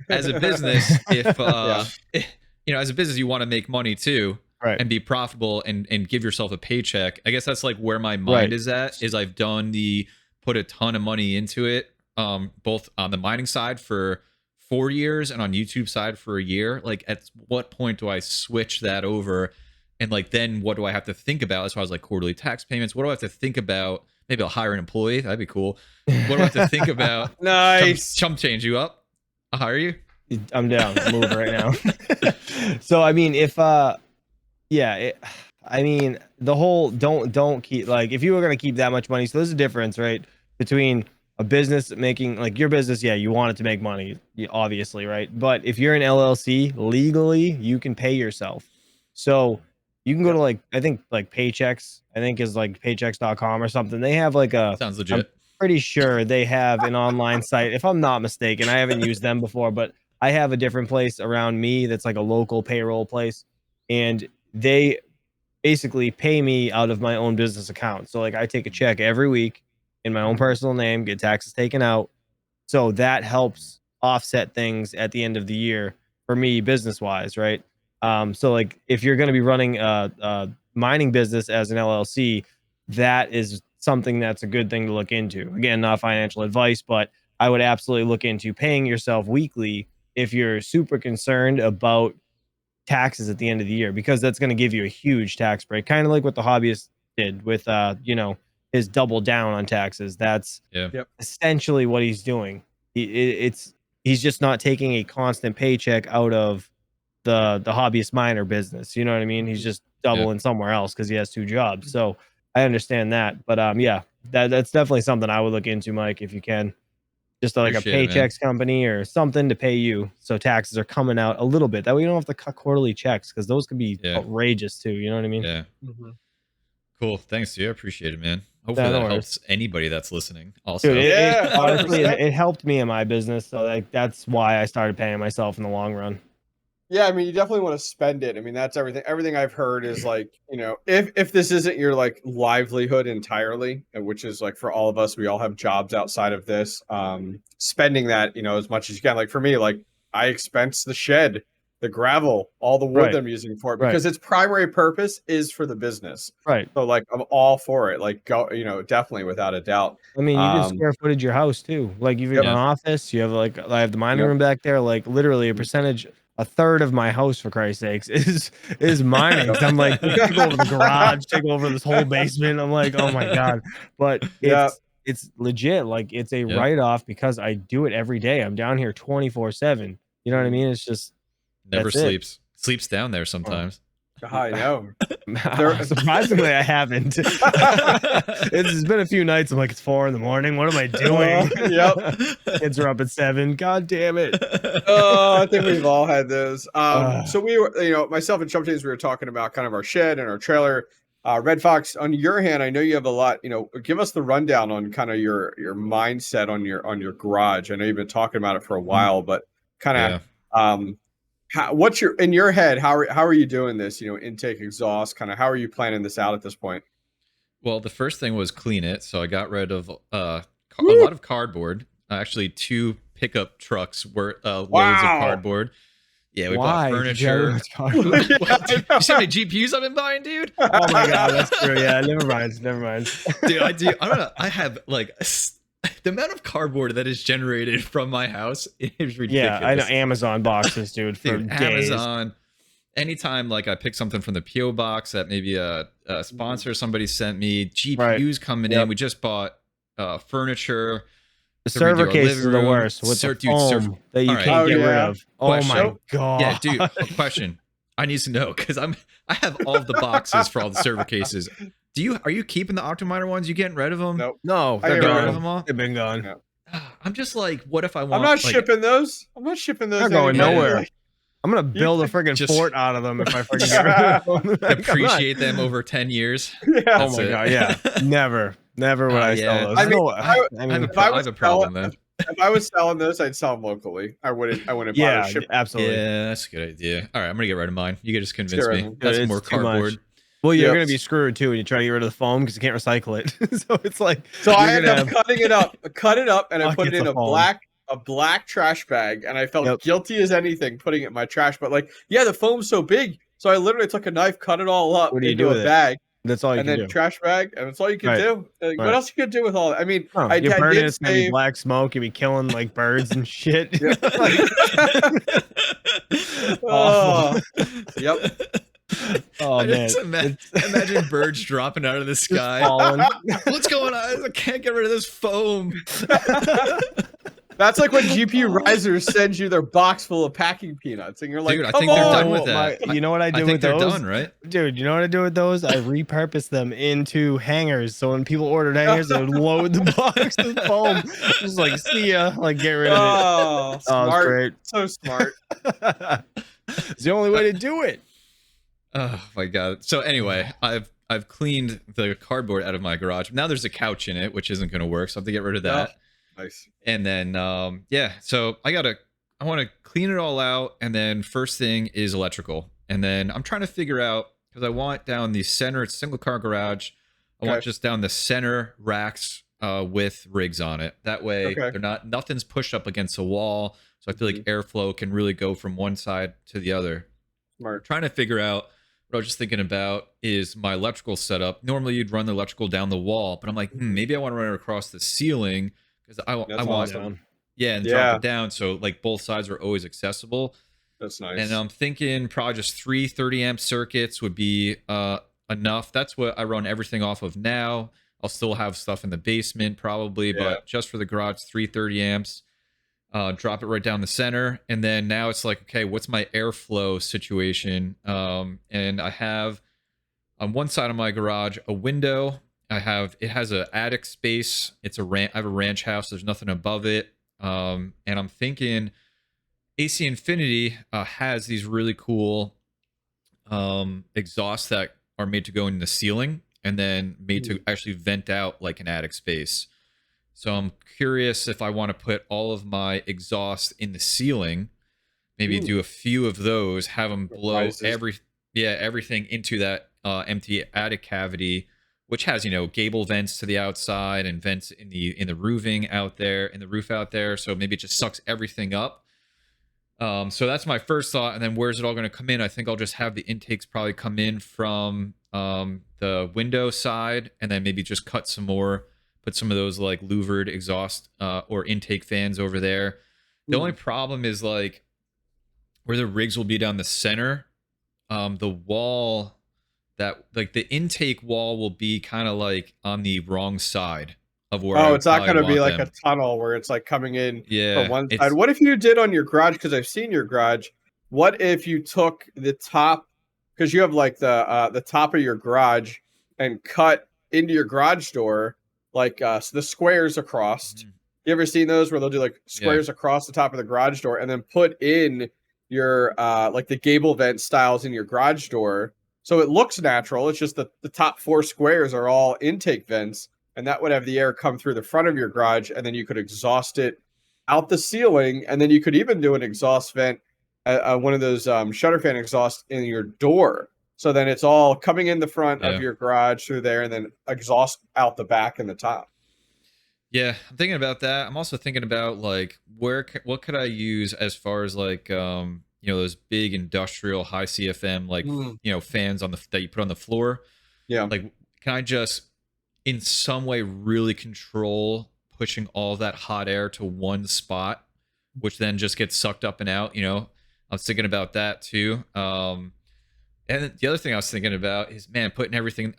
as a business, if as a business, you want to make money too, right, and be profitable and give yourself a paycheck. I guess that's like where my mind is at. Is I've put a ton of money into it, both on the mining side for 4 years and on YouTube side for a year. Like, at what point do I switch that over? And like, then what do I have to think about as far as like quarterly tax payments? What do I have to think about? Maybe I'll hire an employee. That'd be cool. What do I have to think about? Nice. Change you up. I'll hire you. I'm down. Move right now. So, I mean, if, I mean, the whole, don't keep, like, if you were going to keep that much money, so there's a difference, right? Between a business making, like your business, you want it to make money, obviously, right? But if you're an LLC, legally, you can pay yourself. So You can go to like, I think like Paychecks, I think is like paychecks.com or something. They have like a, Sounds I'm legit. pretty sure they have an online site. If I'm not mistaken, I haven't used them before, but I have a different place around me that's like a local payroll place. And they basically pay me out of my own business account. So like I take a check every week in my own personal name, get taxes taken out. So that helps offset things at the end of the year for me business wise, right? So like if you're going to be running a mining business as an LLC, that is something that's a good thing to look into. Again, not financial advice, but I would absolutely look into paying yourself weekly if you're super concerned about taxes at the end of the year, because that's going to give you a huge tax break, kind of like what the hobbyist did with his double down on taxes. That's essentially what he's doing. He's just not taking a constant paycheck out of the hobbyist miner business. You know what I mean? He's just doubling somewhere else because he has 2 jobs. So I understand that, but that's definitely something I would look into, Mike, if you can. Just like Appreciate a paychecks company or something to pay you, so taxes are coming out a little bit. That way you don't have to cut quarterly checks, because those could be outrageous too. You know what I mean? Yeah. Cool. Thanks, dude. I appreciate it, man. Hopefully that helps anybody that's listening. Also, dude, honestly, it helped me in my business. So like that's why I started paying myself in the long run. Yeah, I mean, you definitely want to spend it. I mean, that's everything. Everything I've heard is like, if this isn't your like livelihood entirely, which is like for all of us, we all have jobs outside of this. Spending that, as much as you can. Like for me, like I expense the shed, the gravel, all the wood that I'm using for it, because its primary purpose is for the business. Right. So like I'm all for it. Like go, definitely without a doubt. I mean, you can square footage your house too. Like you've got an office, you have like I have the mining room back there. Like literally a percentage. A third of my house, for Christ's sakes, is mining. I'm like, take over the garage, take over this whole basement. I'm like, oh my god! But it's legit. Like it's a write off because I do it every day. I'm down here 24/7. You know what I mean? It's just never sleeps. Sleeps down there sometimes. I know. Surprisingly, I haven't. It's been a few nights. I'm like, it's 4 a.m. What am I doing? Kids are up at 7. God damn it. Oh, I think we've all had those. So we were, myself and ChumpChangeXD, we were talking about kind of our shed and our trailer. Red Fox, on your hand, I know you have a lot. Give us the rundown on kind of your mindset on your garage. I know you've been talking about it for a while, but kind of what's in your head? How are you doing this? Intake, exhaust, kind of how are you planning this out at this point? Well, the first thing was clean it. So I got rid of a lot of cardboard. Actually, 2 pickup trucks worth loads of cardboard. Yeah, we bought furniture. You see how many GPUs I've been buying, dude? Oh my god, that's true. Yeah, never mind. Dude, I don't know. I have like the amount of cardboard that is generated from my house is ridiculous. Yeah, I know. Amazon boxes, dude, for days. Amazon. Anytime like I pick something from the PO box that maybe a sponsor somebody sent me, GPUs coming in. We just bought furniture. The server case is the worst with the foam that you can't get rid of. Oh my god. Yeah, dude. Question. I need to know because I have all of the boxes for all the server cases. Are you keeping the Optiminer ones? You getting rid of them? Nope. No, they're getting rid of them all. They've been gone. No. I'm just like, what if I want? I'm not shipping those. They're going nowhere. I'm gonna build a friggin' fort out of them if I freaking get rid of them. Appreciate them over 10 years. Yeah. Oh my god. Yeah. Never would I sell those. I mean, if I have a problem then. If I was selling those, I'd sell them locally. I wouldn't buy ship. Absolutely. Yeah, that's a good idea. All right, I'm gonna get rid of mine. You can just convince me. That's more cardboard. Well, you're gonna be screwed too when you try to get rid of the foam because you can't recycle it. So it's like I end up cutting it up, and I put it in a black trash bag, and I felt guilty as anything putting it in my trash. But the foam's so big, so I literally took a knife, cut it all up into a bag. That's all you can do. And then trash bag, and that's all you can do. What else you can do with all that? I mean, you burn it, it's gonna be black smoke. You'll be killing like birds and shit. Oh man! Imagine birds dropping out of the sky. What's going on? I can't get rid of this foam. That's like when GPU risers send you their box full of packing peanuts, and you're like, dude, I think they're done with that. You know what I do with those? They're done, right? Dude, you know what I do with those? I repurpose them into hangers. So when people ordered hangers, they would load the box with foam. Just like, see ya, like get rid of it. Oh, smart. Great. So smart. It's the only way to do it. Oh my god. So anyway, I've cleaned the cardboard out of my garage. Now there's a couch in it, which isn't going to work, so I have to get rid of Oh, that. nice. And then yeah, so I want to clean it all out, and then first thing is electrical. And then I'm trying to figure out, because I want down the center, it's single car garage. I want just down the center racks with rigs on it. That way they're nothing's pushed up against a wall. So I feel like airflow can really go from one side to the other. Smart. Trying to figure out what I was just thinking about is my electrical setup. Normally you'd run the electrical down the wall, but I'm like, maybe I want to run it across the ceiling because I want Awesome. and drop it down so like both sides are always accessible. That's nice. And I'm thinking probably just 3 30-amp circuits would be enough. That's what I run everything off of now. I'll still have stuff in the basement probably, but just for the garage, 3 30 amps. Drop it right down the center. And then now it's like, okay, what's my airflow situation? And I have on one side of my garage a window. It has an attic space. I have a ranch house. There's nothing above it. And I'm thinking AC Infinity has these really cool exhausts that are made to go in the ceiling and then made to actually vent out like an attic space. So I'm curious if I want to put all of my exhaust in the ceiling, maybe do a few of those, have them blow everything into that empty attic cavity, which has, gable vents to the outside and vents in the roofing out there, in the roof out there. So maybe it just sucks everything up. So that's my first thought. And then where's it all going to come in? I think I'll just have the intakes probably come in from the window side, and then maybe just cut some more, put some of those like louvered exhaust or intake fans over there. The only problem is like where the rigs will be down the center, the wall that like the intake wall will be kind of like on the wrong side of where it's not going to be like a tunnel where it's like coming in from one side. What if you did on your garage? Because I've seen your garage. What if you took the top, because you have like the top of your garage, and cut into your garage door like so the squares across. You ever seen those where they'll do like squares across the top of the garage door, and then put in your like the gable vent styles in your garage door, so it looks natural. It's just that the top 4 squares are all intake vents, and that would have the air come through the front of your garage, and then you could exhaust it out the ceiling, and then you could even do an exhaust vent, one of those shutter fan exhausts in your door. So then it's all coming in the front of your garage through there, and then exhaust out the back and the top. Yeah, I'm thinking about that. I'm also thinking about like what could I use as far as like those big industrial high CFM like fans that you put on the floor. Yeah. Like can I just in some way really control pushing all that hot air to one spot, which then just gets sucked up and out, I was thinking about that too. And the other thing I was thinking about is, man, putting everything.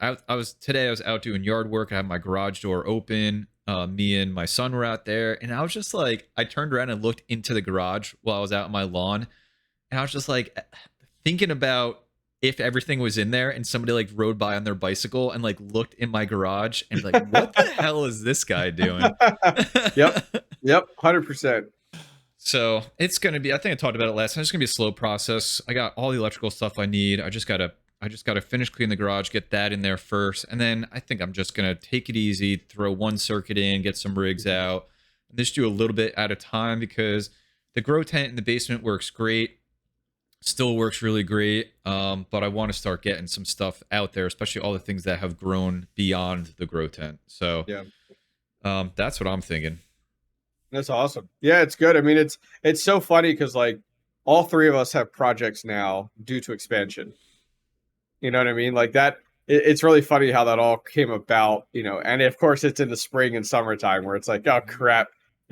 Today I was out doing yard work. I had my garage door open. Me and my son were out there, and I was just like, I turned around and looked into the garage while I was out on my lawn, and I was just like thinking about if everything was in there, and somebody like rode by on their bicycle and like looked in my garage and like, what the hell is this guy doing? Yep, 100%. So it's going to be, I think I talked about it last time. It's going to be a slow process. I got all the electrical stuff I need. I just got to finish cleaning the garage, get that in there first. And then I think I'm just going to take it easy, throw one circuit in, get some rigs out, and just do a little bit at a time, because the grow tent in the basement works great. Still works really great. But I want to start getting some stuff out there, especially all the things that have grown beyond the grow tent. So that's what I'm thinking. That's awesome. Yeah, it's good. I mean, it's so funny because like all 3 of us have projects now due to expansion. You know what I mean? Like that. It's really funny how that all came about. And of course it's in the spring and summertime where it's like, oh crap,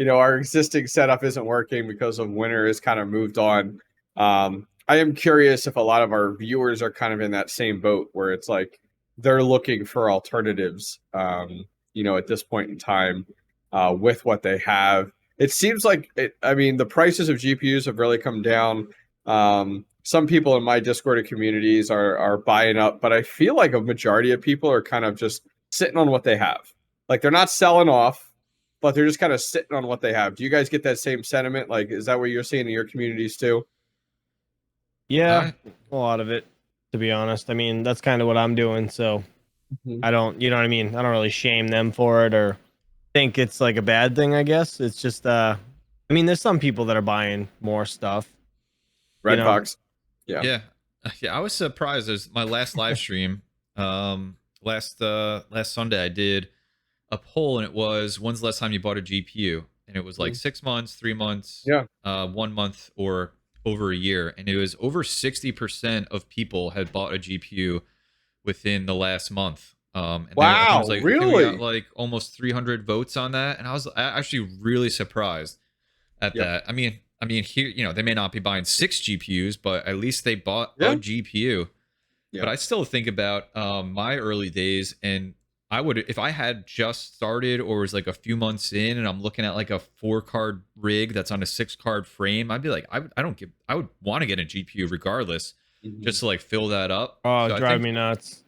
our existing setup isn't working because of winter has kind of moved on. I am curious if a lot of our viewers are kind of in that same boat where it's like they're looking for alternatives. At this point in time. With what they have, it seems like the prices of GPUs have really come down. Some people in my Discord communities are buying up, but I feel like a majority of people are kind of just sitting on what they have. Like they're not selling off, but they're just kind of sitting on what they have. Do you guys get that same sentiment? Like, is that what you're seeing in your communities too? Yeah, a lot of it. to be honest. I mean, that's kind of what I'm doing. So I don't, you know what I mean? I don't really shame them for it or think it's like a bad thing, I guess. It's just, I mean, there's some people that are buying more stuff. Red know? Fox. Yeah. I was surprised. There's my last live stream. Last Sunday I did a poll, and it was, when's the last time you bought a GPU? And it was like 6 months, 3 months, 1 month, or over a year. And it was over 60% of people had bought a GPU within the last month. And wow, was like, really? we got like almost 300 votes on that, and I was actually really surprised at that. I mean, here, you know, they may not be buying 6 GPUs, but at least they bought a GPU. But I still think about my early days, and I would, if I had just started or was like a few months in, and I'm looking at like a 4-card rig that's on a 6-card frame, I'd be like, I would want to get a GPU regardless, just to like fill that up. Oh, so drive me nuts.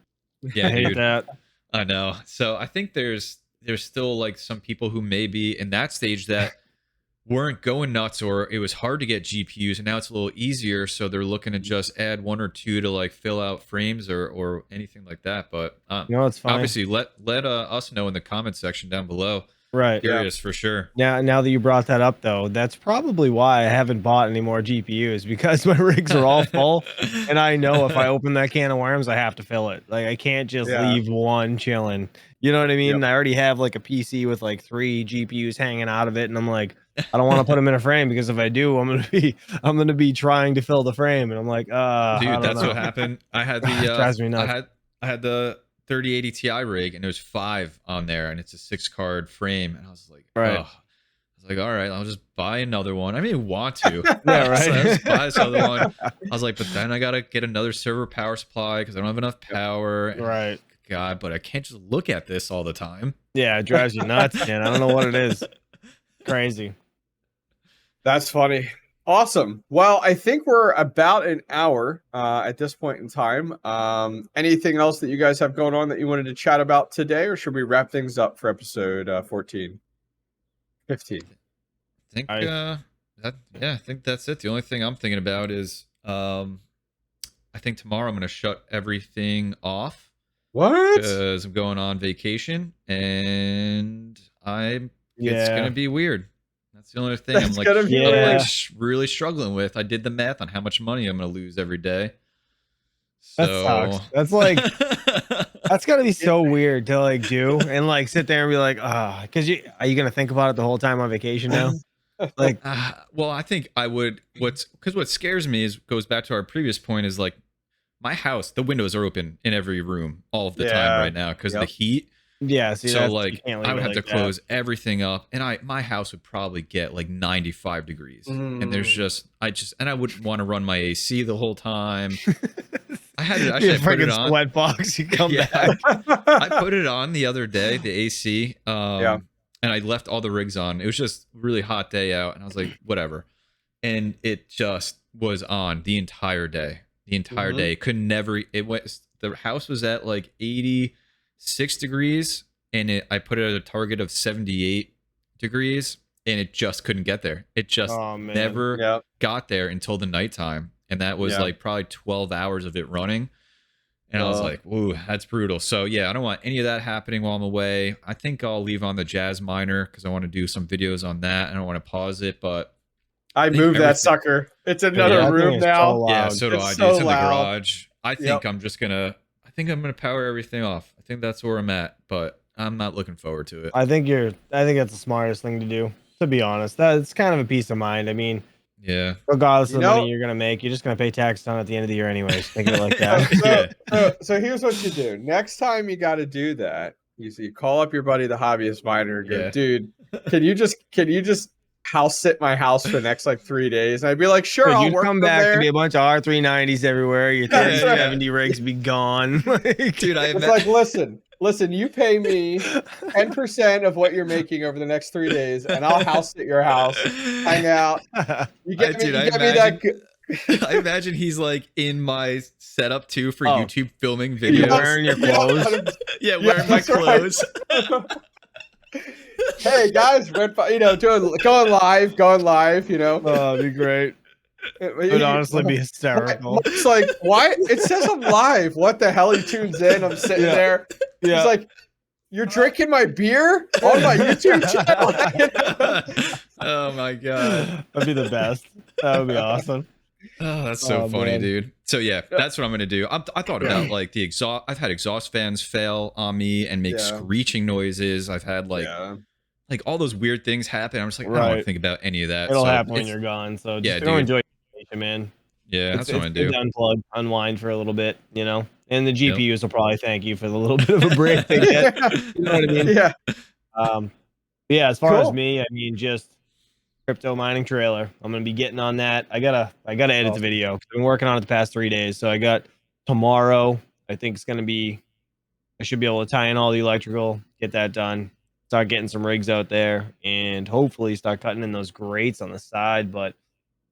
Yeah, I hate that. I know. So I think there's still like some people who may be in that stage that weren't going nuts, or it was hard to get GPUs, and now it's a little easier, so they're looking to just add 1 or 2 to like fill out frames or anything like that. But no, it's fine. Obviously, let us know in the comment section down below. Right. Curious for sure. Now that you brought that up, though, that's probably why I haven't bought any more GPUs, because my rigs are all full, and I know if I open that can of worms, I have to fill it. Like, I can't just leave one chilling. You know what I mean? I already have like a PC with like 3 GPUs hanging out of it, and I'm like, I don't want to put them in a frame, because if I do, I'm gonna be trying to fill the frame, and I'm like, dude, that's what happened. I had the drives me nuts. I had the 3080 Ti rig, and there's 5 on there, and it's a 6-card frame, and I was like, right. I was like, all right, I'll just buy another one. I didn't want to. Yeah, right. So I just buy this other one. I was like, but then I gotta get another server power supply because I don't have enough power. And right. God, but I can't just look at this all the time. Yeah, it drives you nuts, man. I don't know what it is. Crazy. That's funny. Awesome. Well, I think we're about an hour at this point in time. Anything else that you guys have going on that you wanted to chat about today, or should we wrap things up for episode 14? 15. I think that's it. The only thing I'm thinking about is I think tomorrow I'm going to shut everything off. What? Because I'm going on vacation, and it's going to be weird. That's the only thing I'm really struggling with. I did the math on how much money I'm going to lose every day. So that sucks. That's like, that's got to be so weird to like do and like sit there and be like, because are you going to think about it the whole time on vacation now? Like, well, I think I would. What scares me goes back to our previous point, is like my house, the windows are open in every room all of the time right now because of the heat. Yeah, so like I would have to close everything up, and my house would probably get like 95 degrees, and there's I wouldn't want to run my AC the whole time. I had to actually put it on sweat box. You come back. I put it on the other day, the AC, and I left all the rigs on. It was just a really hot day out, and I was like, whatever, and it just was on the entire day. The entire day the house was at like 86 degrees, and I put it at a target of 78 degrees, and it just couldn't get there. It just never got there until the nighttime, and that was like probably 12 hours of it running, and I was like, "Ooh, that's brutal." So yeah, I don't want any of that happening while I'm away. I think I'll leave on the Jazz Miner because I want to do some videos on that. I don't want to pause it, but I moved that sucker. It's another room now. Yeah, so do I. It's in the garage. I think I'm gonna power everything off. I think that's where I'm at, but I'm not looking forward to it. I think that's the smartest thing to do, to be honest. That's kind of a peace of mind. I mean, regardless of the money you're gonna make, you're just gonna pay tax on it at the end of the year anyways. Think of it like that. So here's what you do. Next time you got to do that, you call up your buddy the Hobbyist Miner and go, dude, can you just house sit my house for the next like 3 days? And I'd be like, sure, I'll you'd work come back to be a bunch of R390s everywhere. Your 3070 rigs be gone. Dude, it's like, listen, you pay me 10% of what you're making over the next 3 days, and I'll house sit your house, hang out. You get me that good. I imagine he's like in my setup too for YouTube filming videos. Wearing your clothes. Wearing my clothes. Hey guys, going live, Oh, that'd be great. It would honestly be hysterical. It's like, why? It says I'm live. What the hell? He tunes in. I'm sitting there. Yeah. He's like, you're drinking my beer on my YouTube channel. Oh my god, that'd be the best. That would be awesome. Oh, that's so funny, man. dude. So yeah, that's what I'm gonna do. I thought about like the exhaust. I've had exhaust fans fail on me and make screeching noises. I've had like all those weird things happen. I'm just like, I don't want to think about any of that. It'll happen when you're gone. So just go enjoy your man. Yeah, that's what I'm gonna do. Unplug, unwind for a little bit, you know. And the GPUs will probably thank you for the little bit of a break they get. You know what I mean? Yeah. Yeah. As far as me, I mean, just crypto mining trailer. I'm gonna be getting on that. I gotta edit the video. I've been working on it the past 3 days. So I got tomorrow. I think it's gonna be. I should be able to tie in all the electrical, get that done, start getting some rigs out there, and hopefully start cutting in those grates on the side. But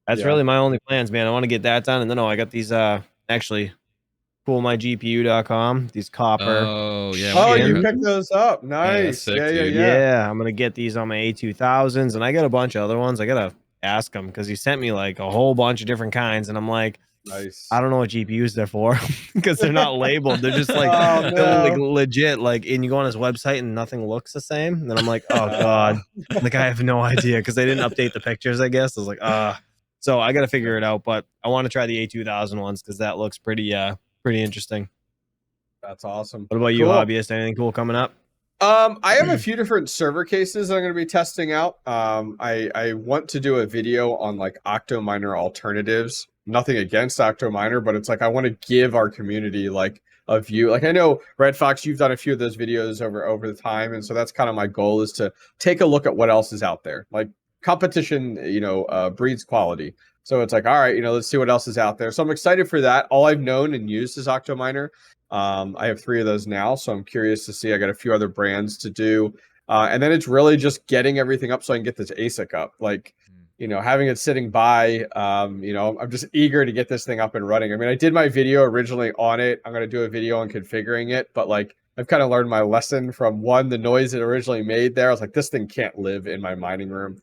that's really my only plans, man. I want to get that done, and then I got these actually 𝐍𝐞𝐞𝐝 these copper. Oh yeah. Oh, you picked those up. Nice. Yeah. I'm gonna get these on my A2000s, and I got a bunch of other ones. I gotta ask him because he sent me like a whole bunch of different kinds, and I'm like, nice. I don't know what GPUs they're for because they're not labeled. They're just like, like legit. Like, and you go on his website and nothing looks the same. And I'm like, oh god, like I have no idea because they didn't update the pictures. I guess I was like, so I gotta figure it out. But I want to try the A2000 ones because that looks pretty interesting. That's awesome. What about you, Hobbyist? Anything cool coming up? I have a few different server cases I'm going to be testing out. I want to do a video on like Octominer alternatives. Nothing against Octominer, but it's like I want to give our community like a view. Like I know Red Fox, you've done a few of those videos over the time, and so that's kind of my goal is to take a look at what else is out there. Like competition, breeds quality. So it's like, all right, let's see what else is out there. So I'm excited for that. All I've known and used is Octominer. I have 3 of those now, so I'm curious to see. I got a few other brands to do. And then it's really just getting everything up so I can get this ASIC up. Like, having it sitting by, I'm just eager to get this thing up and running. I mean, I did my video originally on it. I'm going to do a video on configuring it, but like, I've kind of learned my lesson from the noise it originally made there. I was like, this thing can't live in my mining room.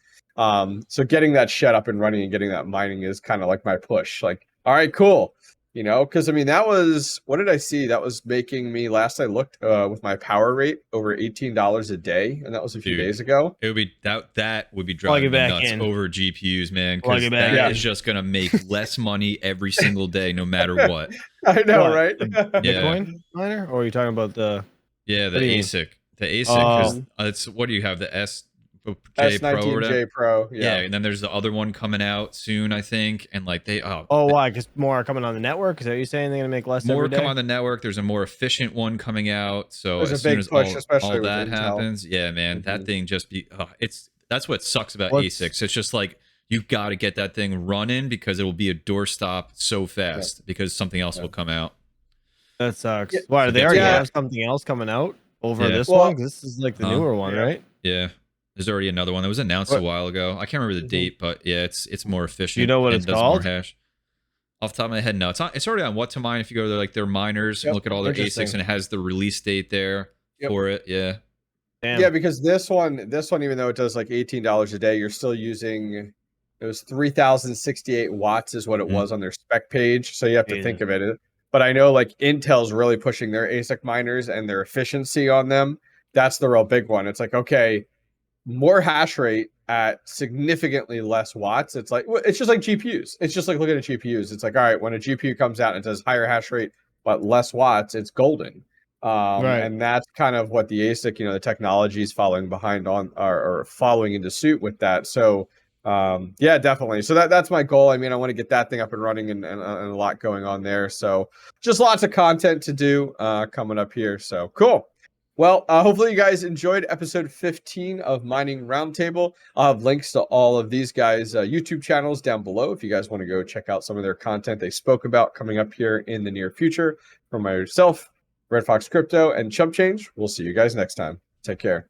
So getting that shed up and running and getting that mining is kind of like my push. Like, all right, cool. Because I mean, that was, what did I see? That was making me, last I looked with my power rate, over $18 a day. And that was a few days ago. It would be that would be driving me nuts over GPUs, man. Because that is just going to make less money every single day, no matter what. I know, right? Bitcoin miner? Or are you talking about the... Yeah, the ASIC. The ASIC, it's, what do you have? The S19J Pro. Yeah, and then there's the other one coming out soon, I think. And like why? Because more are coming on the network? Is that what you're saying? They're gonna make less more every day? come on the network. There's a more efficient one coming out. So there's as a big soon as push, especially all that happens, yeah, man, that thing just that's what sucks about ASICs. It's just like you got to get that thing running because it will be a doorstop so fast because something else will come out. That sucks. Why do they already have something else coming out over this one? This is like the newer one, right? Yeah. There's already another one that was announced a while ago. I can't remember the date, but yeah, it's more efficient. You know what it's called? More hash. Off the top of my head, no. It's already on What to Mine. If you go to their miners and look at all their ASICs, and it has the release date there for it. Yeah. Damn. Yeah, because this one, even though it does like $18 a day, you're still using, it was 3,068 watts is what it was on their spec page. So you have to think of it. But I know like Intel's really pushing their ASIC miners and their efficiency on them. That's the real big one. It's like, okay, more hash rate at significantly less watts. It's just like GPUs. It's just like looking at GPUs. It's like, all right, when a GPU comes out and it does higher hash rate but less watts, it's golden. And that's kind of what the ASIC, the technology is following behind on or following into suit with that. So yeah, definitely. So that's my goal. I mean, I want to get that thing up and running and a lot going on there. So just lots of content to do coming up here. So cool. Well, hopefully you guys enjoyed episode 15 of Mining Roundtable. I'll have links to all of these guys' YouTube channels down below if you guys want to go check out some of their content they spoke about coming up here in the near future. For myself, Red Fox Crypto, and ChumpChange, we'll see you guys next time. Take care.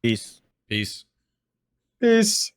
Peace. Peace. Peace.